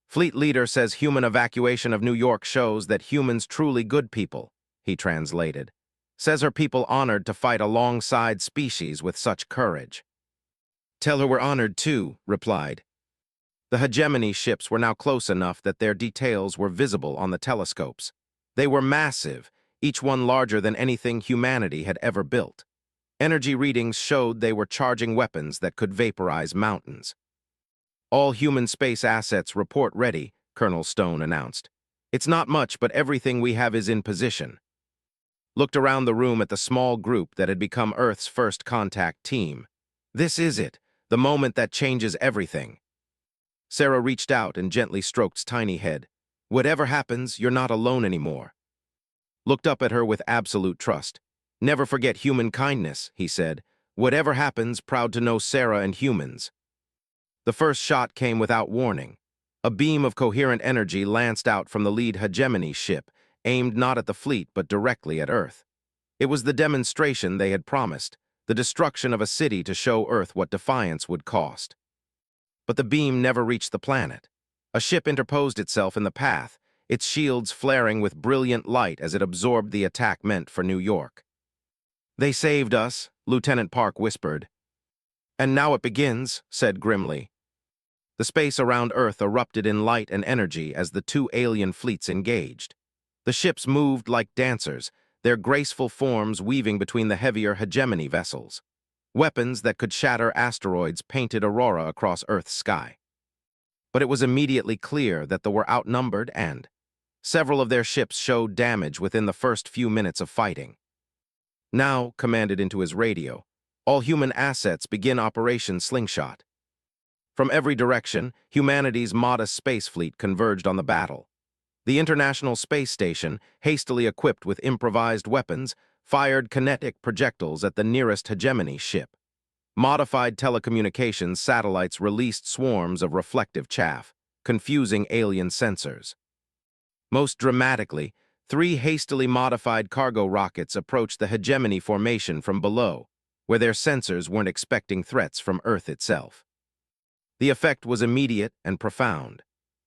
Fleet leader says human evacuation of New York shows that humans truly good people, he translated. Says her people honored to fight alongside species with such courage. Tell her we're honored too, replied. The hegemony ships were now close enough that their details were visible on the telescopes. They were massive, each one larger than anything humanity had ever built. Energy readings showed they were charging weapons that could vaporize mountains. All human space assets report ready, Colonel Stone announced. It's not much, but everything we have is in position. Looked around the room at the small group that had become Earth's first contact team. This is it, the moment that changes everything. Sarah reached out and gently stroked tiny head. Whatever happens, you're not alone anymore. Looked up at her with absolute trust. Never forget human kindness, he said. Whatever happens, proud to know Sarah and humans. The first shot came without warning. A beam of coherent energy lanced out from the lead hegemony ship, aimed not at the fleet but directly at Earth. It was the demonstration they had promised, the destruction of a city to show Earth what defiance would cost. But the beam never reached the planet. A ship interposed itself in the path, its shields flaring with brilliant light as it absorbed the attack meant for New York. They saved us, Lieutenant Park whispered. And now it begins, said grimly. The space around Earth erupted in light and energy as the two alien fleets engaged. The ships moved like dancers, their graceful forms weaving between the heavier hegemony vessels. Weapons that could shatter asteroids painted aurora across Earth's sky. But it was immediately clear that they were outnumbered and several of their ships showed damage within the first few minutes of fighting. Now, commanded into his radio, all human assets begin Operation Slingshot. From every direction, humanity's modest space fleet converged on the battle. The International Space Station, hastily equipped with improvised weapons, fired kinetic projectiles at the nearest hegemony ship. Modified telecommunications satellites released swarms of reflective chaff, confusing alien sensors. Most dramatically, Three hastily modified cargo rockets approached the hegemony formation from below, where their sensors weren't expecting threats from Earth itself. The effect was immediate and profound.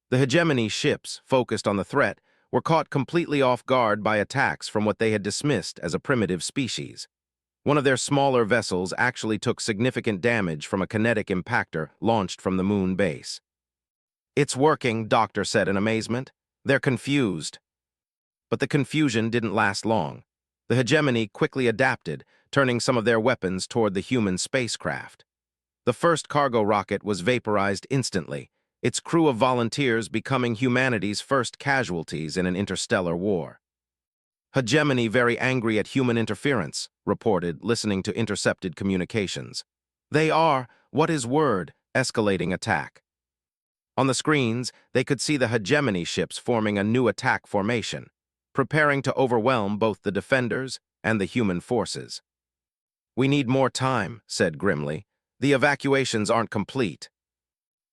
The hegemony ships, focused on the threat, were caught completely off guard by attacks from what they had dismissed as a primitive species. One of their smaller vessels actually took significant damage from a kinetic impactor launched from the moon base. "It's working," Doctor said in amazement. "They're confused." But the confusion didn't last long. The hegemony quickly adapted, turning some of their weapons toward the human spacecraft. The first cargo rocket was vaporized instantly, its crew of volunteers becoming humanity's first casualties in an interstellar war. "Hegemony very angry at human interference," reported, listening to intercepted communications. "They are, what is word, escalating attack." On the screens, they could see the hegemony ships forming a new attack formation, preparing to overwhelm both the defenders and the human forces. "We need more time," said grimly. "The evacuations aren't complete."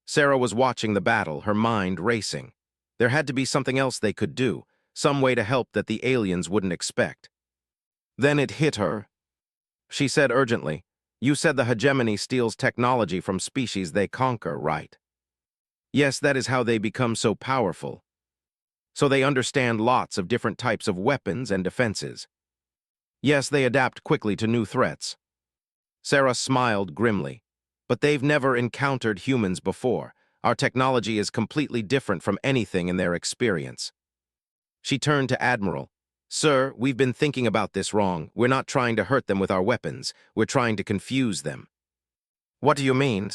Sarah was watching the battle, her mind racing. There had to be something else they could do, some way to help that the aliens wouldn't expect. Then it hit her. She said urgently, "You said the hegemony steals technology from species they conquer, right?" "Yes, that is how they become so powerful. So they understand lots of different types of weapons and defenses. Yes, they adapt quickly to new threats." Sarah smiled grimly. "But they've never encountered humans before. Our technology is completely different from anything in their experience." She turned to Admiral. "Sir, we've been thinking about this wrong. We're not trying to hurt them with our weapons. We're trying to confuse them." "What do you mean?"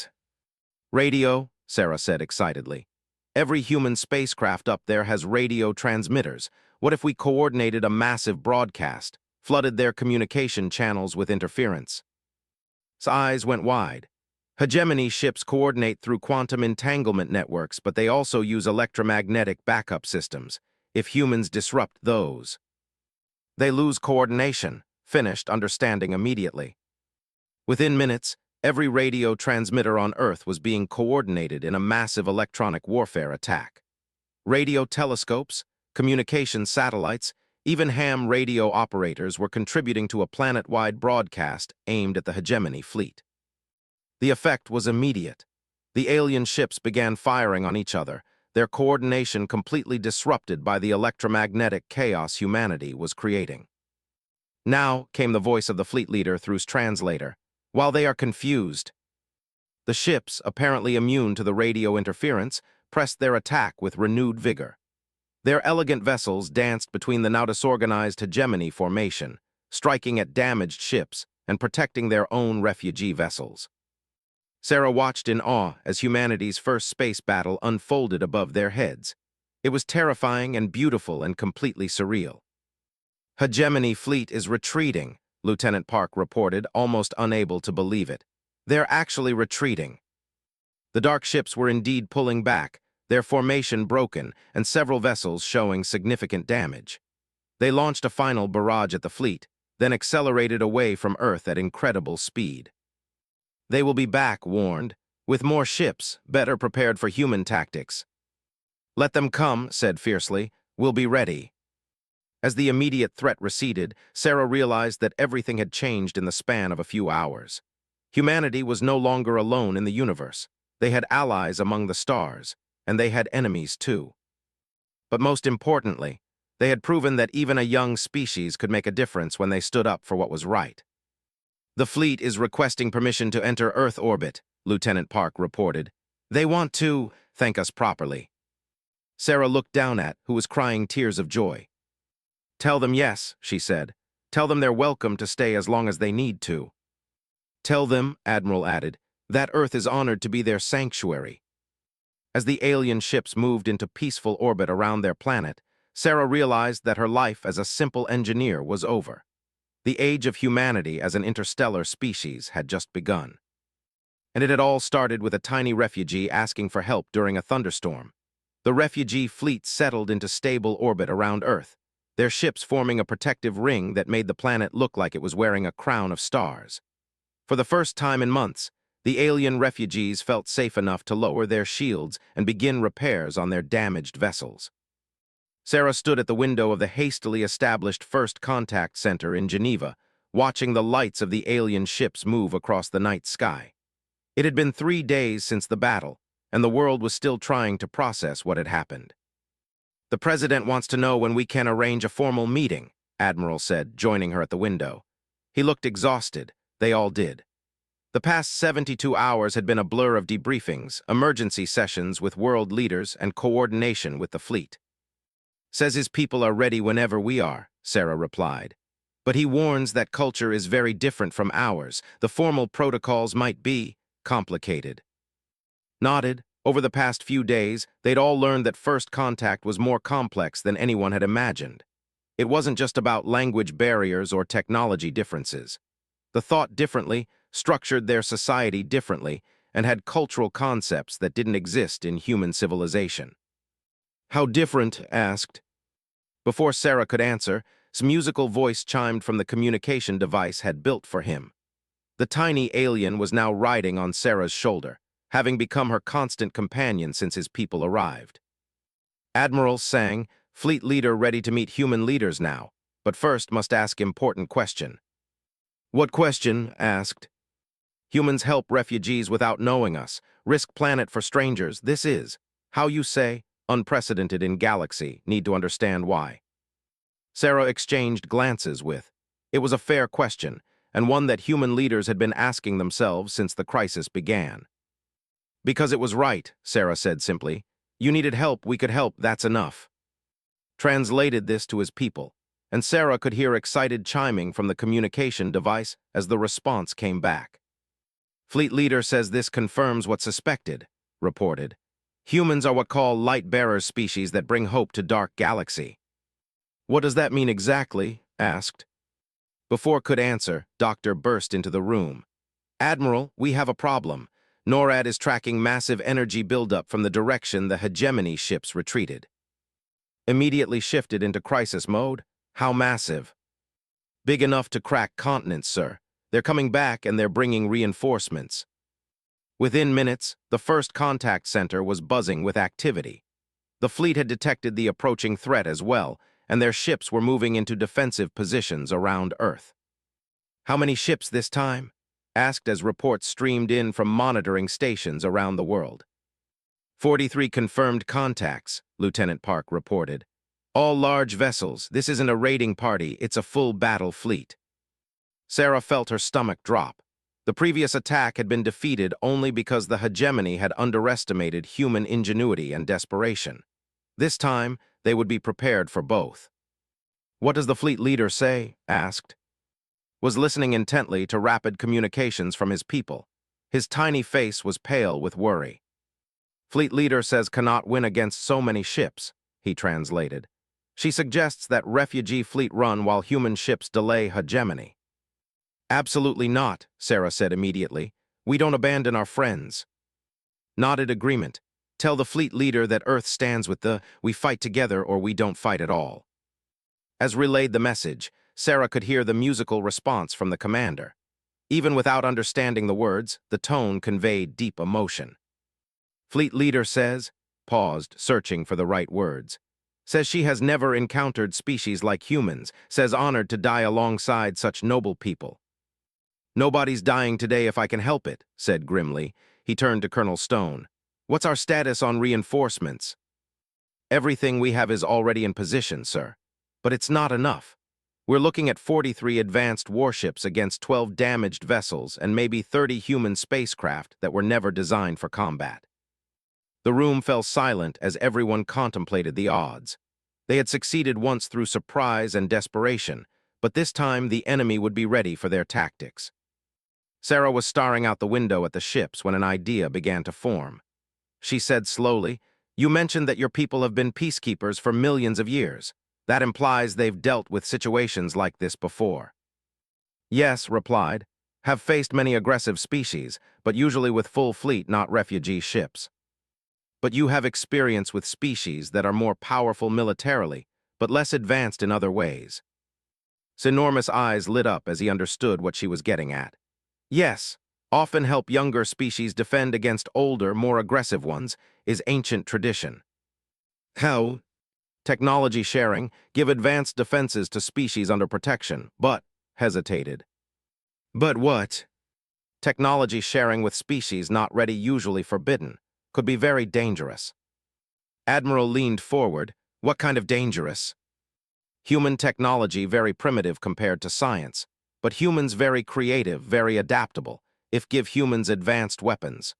"Radio," Sarah said excitedly. "Every human spacecraft up there has radio transmitters. What if we coordinated a massive broadcast, flooded their communication channels with interference?" His eyes went wide. Hegemony ships coordinate through quantum entanglement networks, but they also use electromagnetic backup systems. If humans disrupt those, they lose coordination, finished, understanding immediately. Within minutes, every radio transmitter on Earth was being coordinated in a massive electronic warfare attack. Radio telescopes, communication satellites, even ham radio operators were contributing to a planet-wide broadcast aimed at the hegemony fleet. The effect was immediate. The alien ships began firing on each other, their coordination completely disrupted by the electromagnetic chaos humanity was creating. "Now," came the voice of the fleet leader through his translator, "while they are confused." The ships, apparently immune to the radio interference, pressed their attack with renewed vigor. Their elegant vessels danced between the now disorganized hegemony formation, striking at damaged ships and protecting their own refugee vessels. Sarah watched in awe as humanity's first space battle unfolded above their heads. It was terrifying and beautiful and completely surreal. "Hegemony fleet is retreating," Lieutenant Park reported, almost unable to believe it. "They're actually retreating." The dark ships were indeed pulling back, their formation broken and several vessels showing significant damage. They launched a final barrage at the fleet, then accelerated away from Earth at incredible speed. "They will be back," warned, "with more ships, better prepared for human tactics." "Let them come," said fiercely. "We'll be ready." As the immediate threat receded, Sarah realized that everything had changed in the span of a few hours. Humanity was no longer alone in the universe. They had allies among the stars, and they had enemies too. But most importantly, they had proven that even a young species could make a difference when they stood up for what was right. "The fleet is requesting permission to enter Earth orbit," Lieutenant Park reported. "They want to thank us properly." Sarah looked down at, who was crying tears of joy. "Tell them yes," she said. "Tell them they're welcome to stay as long as they need to." "Tell them," Admiral added, "that Earth is honored to be their sanctuary." As the alien ships moved into peaceful orbit around their planet, Sarah realized that her life as a simple engineer was over. The age of humanity as an interstellar species had just begun. And it had all started with a tiny refugee asking for help during a thunderstorm. The refugee fleet settled into stable orbit around Earth, their ships forming a protective ring that made the planet look like it was wearing a crown of stars. For the first time in months, the alien refugees felt safe enough to lower their shields and begin repairs on their damaged vessels. Sarah stood at the window of the hastily established First Contact Center in Geneva, watching the lights of the alien ships move across the night sky. It had been 3 days since the battle, and the world was still trying to process what had happened. "The President wants to know when we can arrange a formal meeting," Admiral said, joining her at the window. He looked exhausted. They all did. The past 72 hours had been a blur of debriefings, emergency sessions with world leaders, and coordination with the fleet. "Says his people are ready whenever we are," Sarah replied. "But he warns that culture is very different from ours. The formal protocols might be complicated." Nodded. Over the past few days, they'd all learned that First Contact was more complex than anyone had imagined. It wasn't just about language barriers or technology differences. The thought differently, structured their society differently, and had cultural concepts that didn't exist in human civilization. "How different?" asked. Before Sarah could answer, his musical voice chimed from the communication device had built for him. The tiny alien was now riding on Sarah's shoulder, having become her constant companion since his people arrived. Admiral sang, "Fleet leader ready to meet human leaders now, but first must ask important question." "What question?" asked. "Humans help refugees without knowing us, risk planet for strangers. This is, how you say, unprecedented in galaxy, need to understand why." Sarah exchanged glances with. It was a fair question, and one that human leaders had been asking themselves since the crisis began. "Because it was right," Sarah said simply. "You needed help, we could help, that's enough." Translated this to his people, and Sarah could hear excited chiming from the communication device as the response came back. "Fleet leader says this confirms what's suspected," reported. "Humans are what call light-bearers species that bring hope to dark galaxy." "What does that mean exactly?" asked. Before could answer, Doctor burst into the room. "Admiral, we have a problem. NORAD is tracking massive energy buildup from the direction the hegemony ships retreated." Immediately shifted into crisis mode. "How massive?" "Big enough to crack continents, sir. They're coming back and they're bringing reinforcements." Within minutes, the First Contact Center was buzzing with activity. The fleet had detected the approaching threat as well, and their ships were moving into defensive positions around Earth. "How many ships this time?" asked as reports streamed in from monitoring stations around the world. 43 confirmed contacts," Lieutenant Park reported. "All large vessels. This isn't a raiding party, it's a full battle fleet." Sarah felt her stomach drop. The previous attack had been defeated only because the hegemony had underestimated human ingenuity and desperation. This time, they would be prepared for both. "What does the fleet leader say?" asked. Was listening intently to rapid communications from his people. His tiny face was pale with worry. "Fleet leader says cannot win against so many ships," he translated. "She suggests that refugee fleet run while human ships delay hegemony." "Absolutely not," Sarah said immediately. "We don't abandon our friends." Nodded agreement. "Tell the fleet leader that Earth stands with the, we fight together or we don't fight at all." As relayed the message, Sarah could hear the musical response from the commander. Even without understanding the words, the tone conveyed deep emotion. "Fleet leader says," paused, searching for the right words, "says she has never encountered species like humans, says honored to die alongside such noble people." "Nobody's dying today if I can help it," said grimly. He turned to Colonel Stone. "What's our status on reinforcements?" "Everything we have is already in position, sir. But it's not enough. We're looking at 43 advanced warships against 12 damaged vessels and maybe 30 human spacecraft that were never designed for combat." The room fell silent as everyone contemplated the odds. They had succeeded once through surprise and desperation, but this time the enemy would be ready for their tactics. Sarah was staring out the window at the ships when an idea began to form. She said slowly, "You mentioned that your people have been peacekeepers for millions of years. That implies they've dealt with situations like this before." "Yes," replied, "have faced many aggressive species, but usually with full fleet, not refugee ships." "But you have experience with species that are more powerful militarily, but less advanced in other ways." His enormous eyes lit up as he understood what she was getting at. "Yes, often help younger species defend against older, more aggressive ones, is ancient tradition." "How?" technology sharing, give advanced defenses to species under protection, but hesitated. But what? Technology sharing with species not ready, usually forbidden, could be very dangerous. Admiral leaned forward. What kind of dangerous? Human technology very primitive compared to science, but humans very creative, very adaptable, if give humans advanced weapons.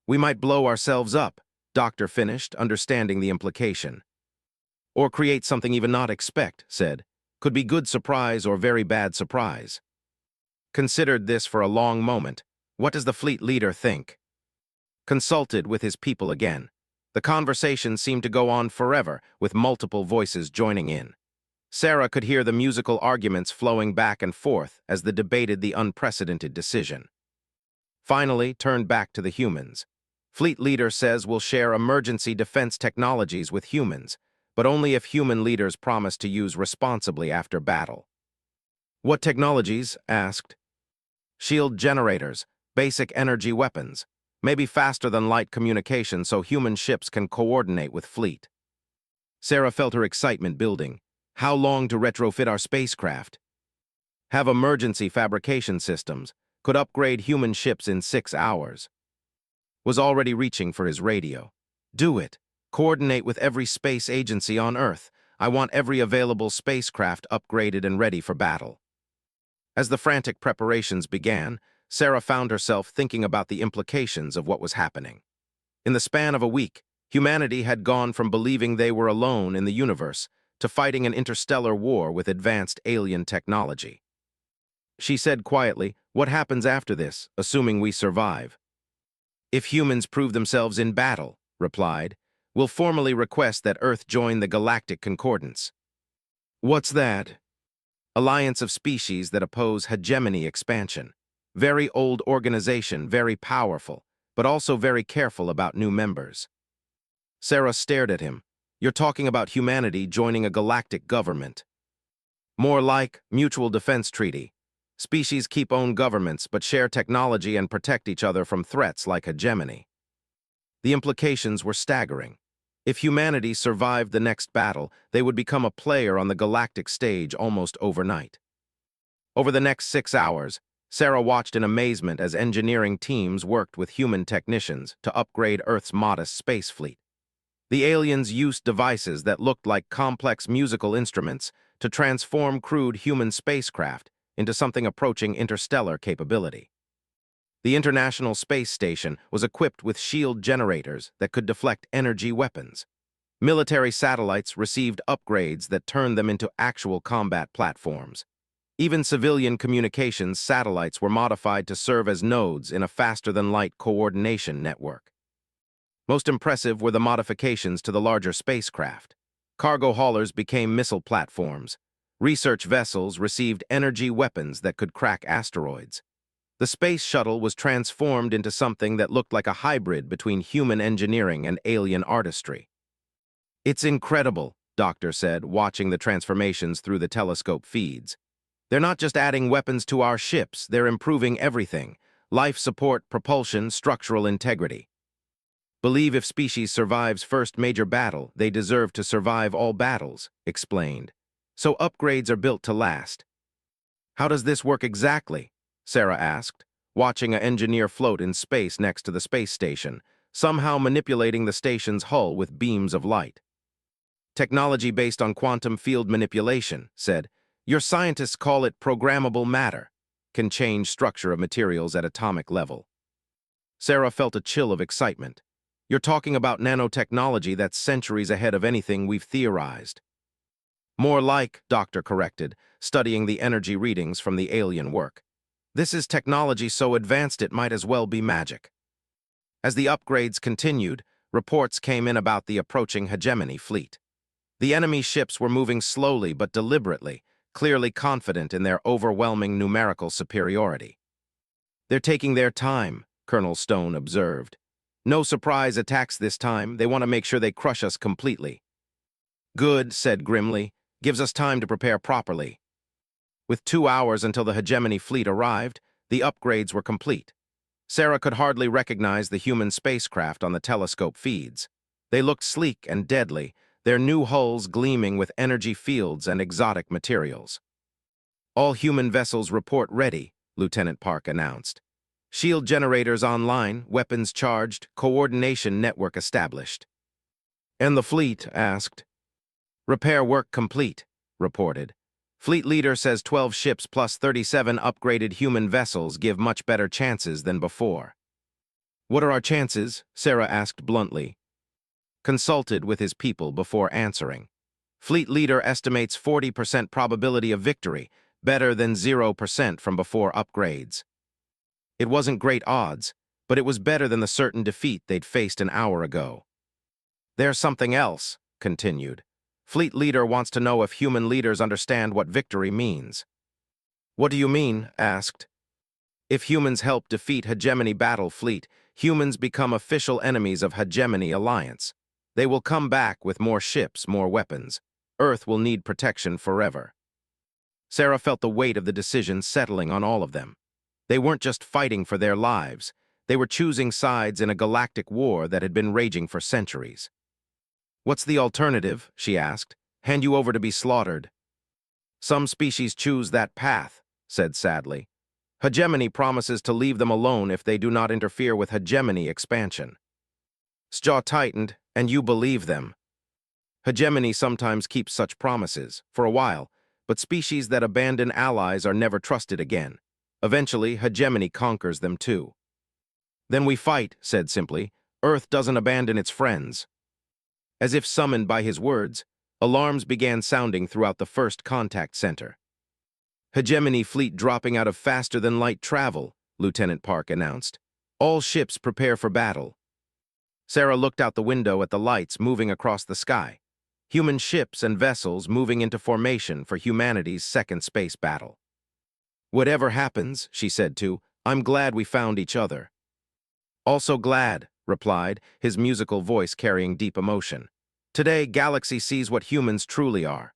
We might blow ourselves up, Doctor finished, understanding the implication. Or create something even not expect, said. Could be good surprise or very bad surprise. Considered this for a long moment. What does the fleet leader think? Consulted with his people again. The conversation seemed to go on forever, with multiple voices joining in. Sarah could hear the musical arguments flowing back and forth as they debated the unprecedented decision. Finally, turned back to the humans. Fleet leader says we'll share emergency defense technologies with humans, but only if human leaders promise to use responsibly after battle. What technologies? Asked. Shield generators, basic energy weapons, maybe faster than light communication so human ships can coordinate with fleet. Sarah felt her excitement building. How long to retrofit our spacecraft? Have emergency fabrication systems, could upgrade human ships in 6 hours. Was already reaching for his radio. Do it. Coordinate with every space agency on Earth. I want every available spacecraft upgraded and ready for battle. As the frantic preparations began, Sarah found herself thinking about the implications of what was happening. In the span of a week, humanity had gone from believing they were alone in the universe to fighting an interstellar war with advanced alien technology. She said quietly, what happens after this, assuming we survive? If humans prove themselves in battle, replied, we'll formally request that Earth join the Galactic Concordance. What's that? Alliance of species that oppose hegemony expansion. Very old organization, very powerful, but also very careful about new members. Sarah stared at him. You're talking about humanity joining a galactic government. More like mutual defense treaty. Species keep own governments but share technology and protect each other from threats like hegemony. The implications were staggering. If humanity survived the next battle, they would become a player on the galactic stage almost overnight. Over the next 6 hours, Sarah watched in amazement as engineering teams worked with human technicians to upgrade Earth's modest space fleet. The aliens used devices that looked like complex musical instruments to transform crude human spacecraft into something approaching interstellar capability. The International Space Station was equipped with shield generators that could deflect energy weapons. Military satellites received upgrades that turned them into actual combat platforms. Even civilian communications satellites were modified to serve as nodes in a faster-than-light coordination network. Most impressive were the modifications to the larger spacecraft. Cargo haulers became missile platforms. Research vessels received energy weapons that could crack asteroids. The space shuttle was transformed into something that looked like a hybrid between human engineering and alien artistry. It's incredible, Doctor said, watching the transformations through the telescope feeds. They're not just adding weapons to our ships, they're improving everything. Life support, propulsion, structural integrity. Believe if species survives first major battle, they deserve to survive all battles, explained. So upgrades are built to last. How does this work exactly? Sarah asked, watching an engineer float in space next to the space station, somehow manipulating the station's hull with beams of light. Technology based on quantum field manipulation, said. Your scientists call it programmable matter, can change structure of materials at atomic level. Sarah felt a chill of excitement. You're talking about nanotechnology that's centuries ahead of anything we've theorized. More like, Doctor corrected, studying the energy readings from the alien work. This is technology so advanced it might as well be magic. As the upgrades continued, reports came in about the approaching hegemony fleet. The enemy ships were moving slowly but deliberately, clearly confident in their overwhelming numerical superiority. They're taking their time, Colonel Stone observed. No surprise attacks this time. They want to make sure they crush us completely. Good, said grimly. Gives us time to prepare properly. With 2 hours until the hegemony fleet arrived, the upgrades were complete. Sarah could hardly recognize the human spacecraft on the telescope feeds. They looked sleek and deadly, their new hulls gleaming with energy fields and exotic materials. "All human vessels report ready," Lieutenant Park announced. "Shield generators online, weapons charged, coordination network established." "And the fleet?" asked. "Repair work complete," reported. "Fleet leader says 12 ships plus 37 upgraded human vessels give much better chances than before." "What are our chances?" Sarah asked bluntly. Consulted with his people before answering. "Fleet leader estimates 40% probability of victory, better than 0% from before upgrades." It wasn't great odds, but it was better than the certain defeat they'd faced an hour ago. "There's something else," continued. "Fleet leader wants to know if human leaders understand what victory means." "What do you mean?" asked. "If humans help defeat Hegemony Battle Fleet, humans become official enemies of Hegemony Alliance. They will come back with more ships, more weapons. Earth will need protection forever." Sarah felt the weight of the decision settling on all of them. They weren't just fighting for their lives. They were choosing sides in a galactic war that had been raging for centuries. "What's the alternative?" she asked. "Hand you over to be slaughtered?" "Some species choose that path," said sadly. "Hegemony promises to leave them alone if they do not interfere with hegemony expansion." Jaw tightened, "And you believe them?" "Hegemony sometimes keeps such promises, for a while, but species that abandon allies are never trusted again. Eventually, hegemony conquers them too." "Then we fight," said simply. "Earth doesn't abandon its friends." As if summoned by his words, alarms began sounding throughout the first contact center. "Hegemony fleet dropping out of faster-than-light travel," Lieutenant Park announced. "All ships prepare for battle." Sarah looked out the window at the lights moving across the sky. Human ships and vessels moving into formation for humanity's second space battle. "Whatever happens," she said too, "I'm glad we found each other." "Also glad," replied, his musical voice carrying deep emotion. "Today, Galaxy sees what humans truly are."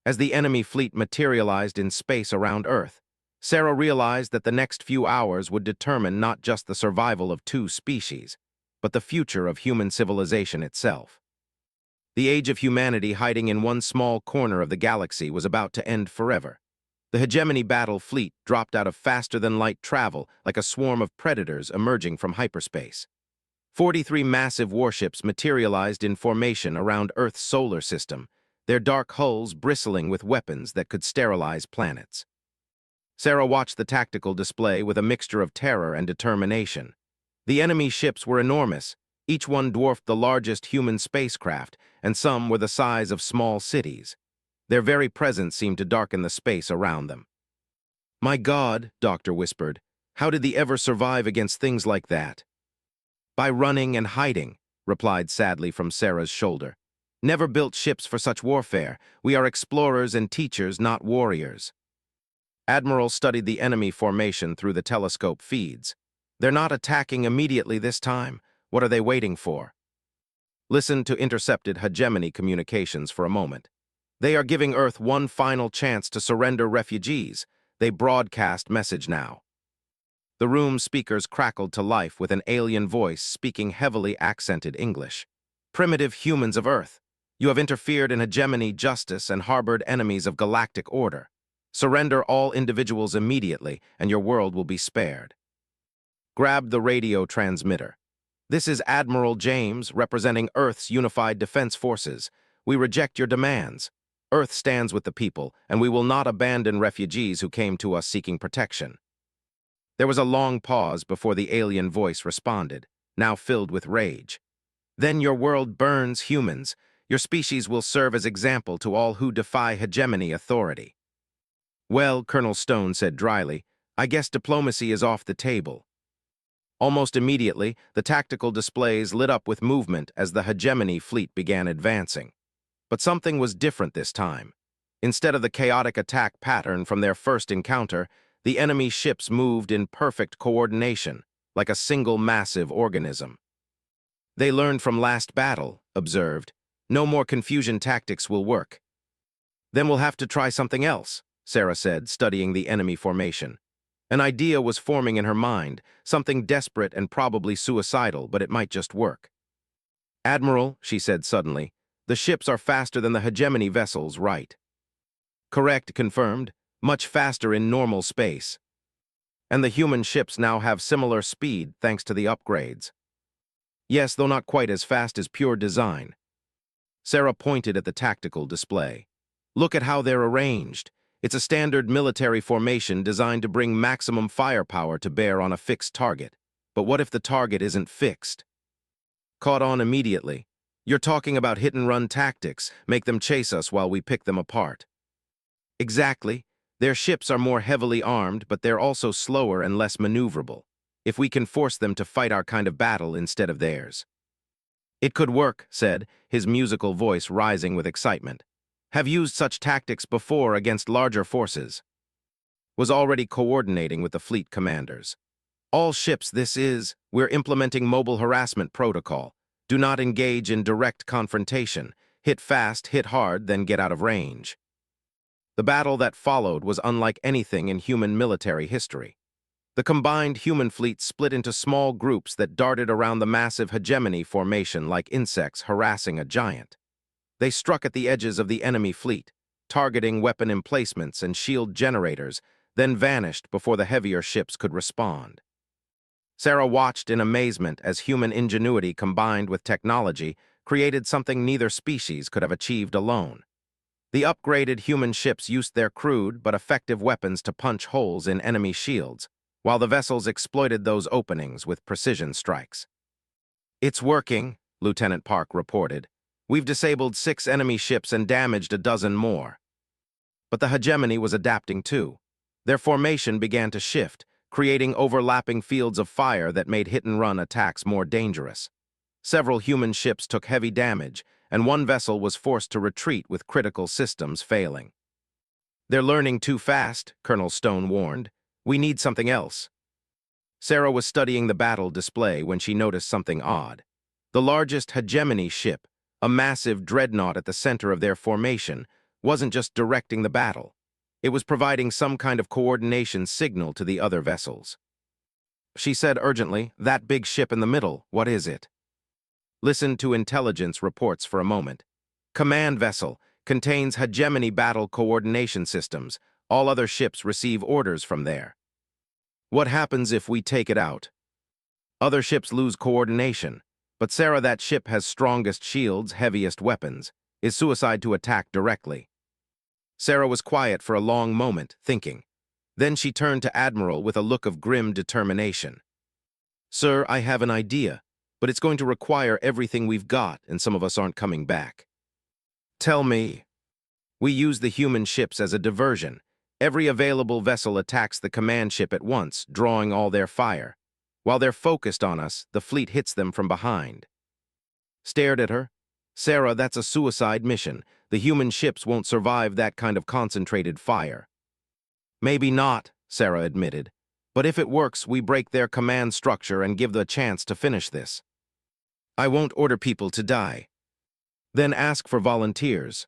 As the enemy fleet materialized in space around Earth, Sarah realized that the next few hours would determine not just the survival of two species, but the future of human civilization itself. The age of humanity hiding in one small corner of the galaxy was about to end forever. The Hegemony Battle Fleet dropped out of faster-than-light travel like a swarm of predators emerging from hyperspace. 43 massive warships materialized in formation around Earth's solar system, their dark hulls bristling with weapons that could sterilize planets. Sarah watched the tactical display with a mixture of terror and determination. The enemy ships were enormous. Each one dwarfed the largest human spacecraft, and some were the size of small cities. Their very presence seemed to darken the space around them. "My God," Doctor whispered, "how did they ever survive against things like that?" "By running and hiding," replied sadly from Sarah's shoulder. "Never built ships for such warfare. We are explorers and teachers, not warriors." Admiral studied the enemy formation through the telescope feeds. "They're not attacking immediately this time. What are they waiting for?" Listen to intercepted hegemony communications for a moment. "They are giving Earth one final chance to surrender refugees. They broadcast message now." The room's speakers crackled to life with an alien voice speaking heavily accented English. "Primitive humans of Earth, you have interfered in hegemony justice and harbored enemies of galactic order. Surrender all individuals immediately, and your world will be spared." Grabbed the radio transmitter. "This is Admiral James, representing Earth's Unified Defense Forces. We reject your demands. Earth stands with the people, and we will not abandon refugees who came to us seeking protection." There was a long pause before the alien voice responded, now filled with rage. "Then your world burns humans. Your species will serve as example to all who defy hegemony authority." "Well," Colonel Stone said dryly, "I guess diplomacy is off the table." Almost immediately, the tactical displays lit up with movement as the hegemony fleet began advancing. But something was different this time. Instead of the chaotic attack pattern from their first encounter, the enemy ships moved in perfect coordination, like a single massive organism. "They learned from last battle," observed. "No more confusion tactics will work." "Then we'll have to try something else," Sarah said, studying the enemy formation. An idea was forming in her mind, something desperate and probably suicidal, but it might just work. "Admiral," she said suddenly, The ships are faster than the hegemony vessels, right? Correct, confirmed. Much faster in normal space. And the human ships now have similar speed thanks to the upgrades. Yes, though not quite as fast as pure design. Sarah pointed at the tactical display. Look at how they're arranged. It's a standard military formation designed to bring maximum firepower to bear on a fixed target. But what if the target isn't fixed? Caught on immediately. You're talking about hit-and-run tactics, make them chase us while we pick them apart. Exactly. Their ships are more heavily armed, but they're also slower and less maneuverable, if we can force them to fight our kind of battle instead of theirs. It could work, said, his musical voice rising with excitement. Have used such tactics before against larger forces. Was already coordinating with the fleet commanders. All ships we're implementing mobile harassment protocol. Do not engage in direct confrontation. Hit fast, hit hard, then get out of range. The battle that followed was unlike anything in human military history. The combined human fleet split into small groups that darted around the massive hegemony formation like insects harassing a giant. They struck at the edges of the enemy fleet, targeting weapon emplacements and shield generators, then vanished before the heavier ships could respond. Sarah watched in amazement as human ingenuity combined with technology created something neither species could have achieved alone. The upgraded human ships used their crude but effective weapons to punch holes in enemy shields, while the vessels exploited those openings with precision strikes. It's working, Lieutenant Park reported. We've disabled 6 enemy ships and damaged a dozen more. But the hegemony was adapting too. Their formation began to shift, creating overlapping fields of fire that made hit-and-run attacks more dangerous. Several human ships took heavy damage, and one vessel was forced to retreat with critical systems failing. They're learning too fast, Colonel Stone warned. We need something else. Sarah was studying the battle display when she noticed something odd. The largest hegemony ship, a massive dreadnought at the center of their formation, wasn't just directing the battle. It was providing some kind of coordination signal to the other vessels. She said urgently, "That big ship in the middle, what is it?" Listen to intelligence reports for a moment. Command vessel, contains hegemony battle coordination systems. All other ships receive orders from there. What happens if we take it out? Other ships lose coordination. But Sarah, that ship has strongest shields, heaviest weapons. Is suicide to attack directly. Sarah was quiet for a long moment, thinking. Then she turned to Admiral with a look of grim determination. Sir, I have an idea, but it's going to require everything we've got, and some of us aren't coming back. Tell me. We use the human ships as a diversion. Every available vessel attacks the command ship at once, drawing all their fire. While they're focused on us, the fleet hits them from behind. Stared at her. Sarah, that's a suicide mission. The human ships won't survive that kind of concentrated fire. Maybe not, Sarah admitted. But if it works, we break their command structure and give them a chance to finish this. I won't order people to die. Then ask for volunteers.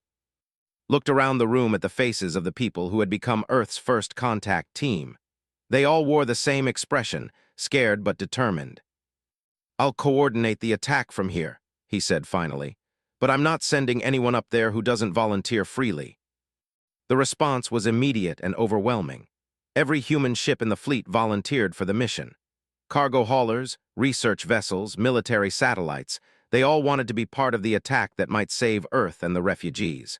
Looked around the room at the faces of the people who had become Earth's first contact team. They all wore the same expression, scared but determined. I'll coordinate the attack from here, he said finally, but I'm not sending anyone up there who doesn't volunteer freely. The response was immediate and overwhelming. Every human ship in the fleet volunteered for the mission. Cargo haulers, research vessels, military satellites, they all wanted to be part of the attack that might save Earth and the refugees.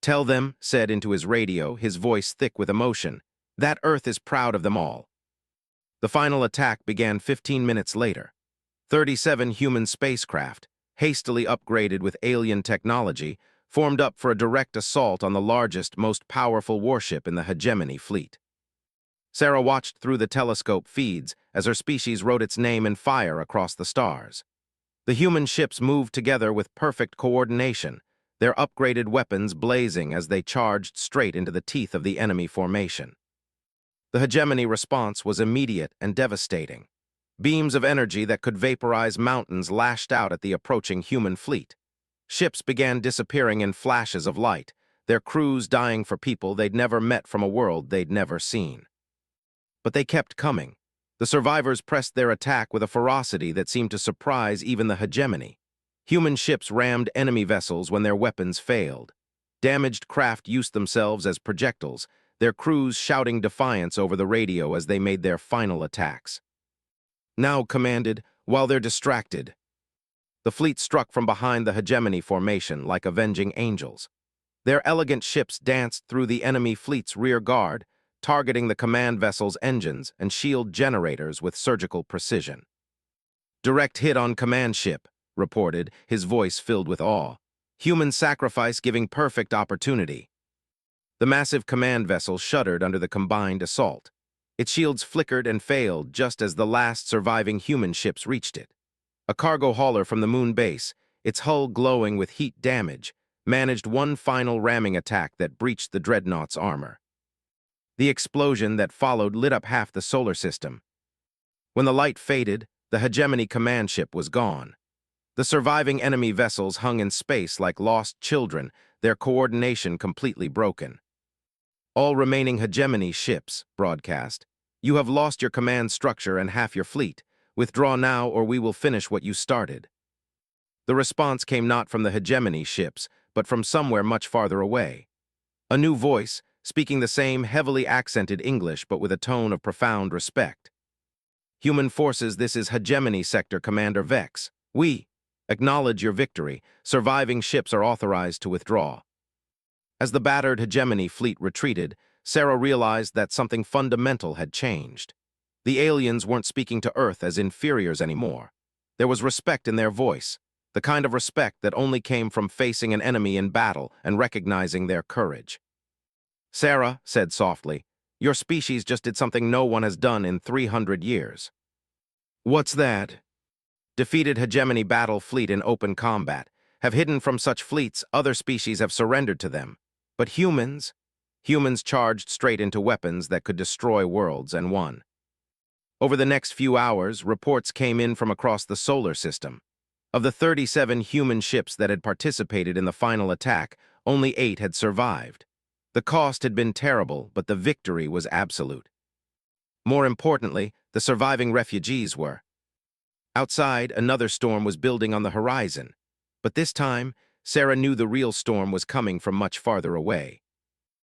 Tell them, said into his radio, his voice thick with emotion, that Earth is proud of them all. The final attack began 15 minutes later. 37 human spacecraft, hastily upgraded with alien technology, formed up for a direct assault on the largest, most powerful warship in the hegemony fleet. Sarah watched through the telescope feeds as her species wrote its name in fire across the stars. The human ships moved together with perfect coordination, their upgraded weapons blazing as they charged straight into the teeth of the enemy formation. The hegemony response was immediate and devastating. Beams of energy that could vaporize mountains lashed out at the approaching human fleet. Ships began disappearing in flashes of light, their crews dying for people they'd never met from a world they'd never seen. But they kept coming. The survivors pressed their attack with a ferocity that seemed to surprise even the hegemony. Human ships rammed enemy vessels when their weapons failed. Damaged craft used themselves as projectiles, their crews shouting defiance over the radio as they made their final attacks. Now commanded, while they're distracted. The fleet struck from behind the hegemony formation like avenging angels. Their elegant ships danced through the enemy fleet's rear guard, targeting the command vessel's engines and shield generators with surgical precision. "Direct hit on command ship," reported, his voice filled with awe. "Human sacrifice giving perfect opportunity." The massive command vessel shuddered under the combined assault. Its shields flickered and failed just as the last surviving human ships reached it. A cargo hauler from the moon base, its hull glowing with heat damage, managed one final ramming attack that breached the dreadnought's armor. The explosion that followed lit up half the solar system. When the light faded, the hegemony command ship was gone. The surviving enemy vessels hung in space like lost children, their coordination completely broken. "All remaining hegemony ships," broadcast, "you have lost your command structure and half your fleet. Withdraw now or we will finish what you started." The response came not from the hegemony ships, but from somewhere much farther away. A new voice, speaking the same heavily accented English but with a tone of profound respect. "Human forces, this is Hegemony Sector Commander Vex. We acknowledge your victory. Surviving ships are authorized to withdraw." As the battered hegemony fleet retreated, Sarah realized that something fundamental had changed. The aliens weren't speaking to Earth as inferiors anymore. There was respect in their voice, the kind of respect that only came from facing an enemy in battle and recognizing their courage. "Sarah," said softly, "your species just did something no one has done in 300 years. "What's that?" "Defeated hegemony battle fleet in open combat. Have hidden from such fleets, other species have surrendered to them. But humans charged straight into weapons that could destroy worlds and won." Over the next few hours, reports came in from across the solar system. Of the 37 human ships that had participated in the final attack, only 8 had survived. The cost had been terrible, but the victory was absolute. More importantly, the surviving refugees were. Outside, another storm was building on the horizon. But this time, Sarah knew the real storm was coming from much farther away.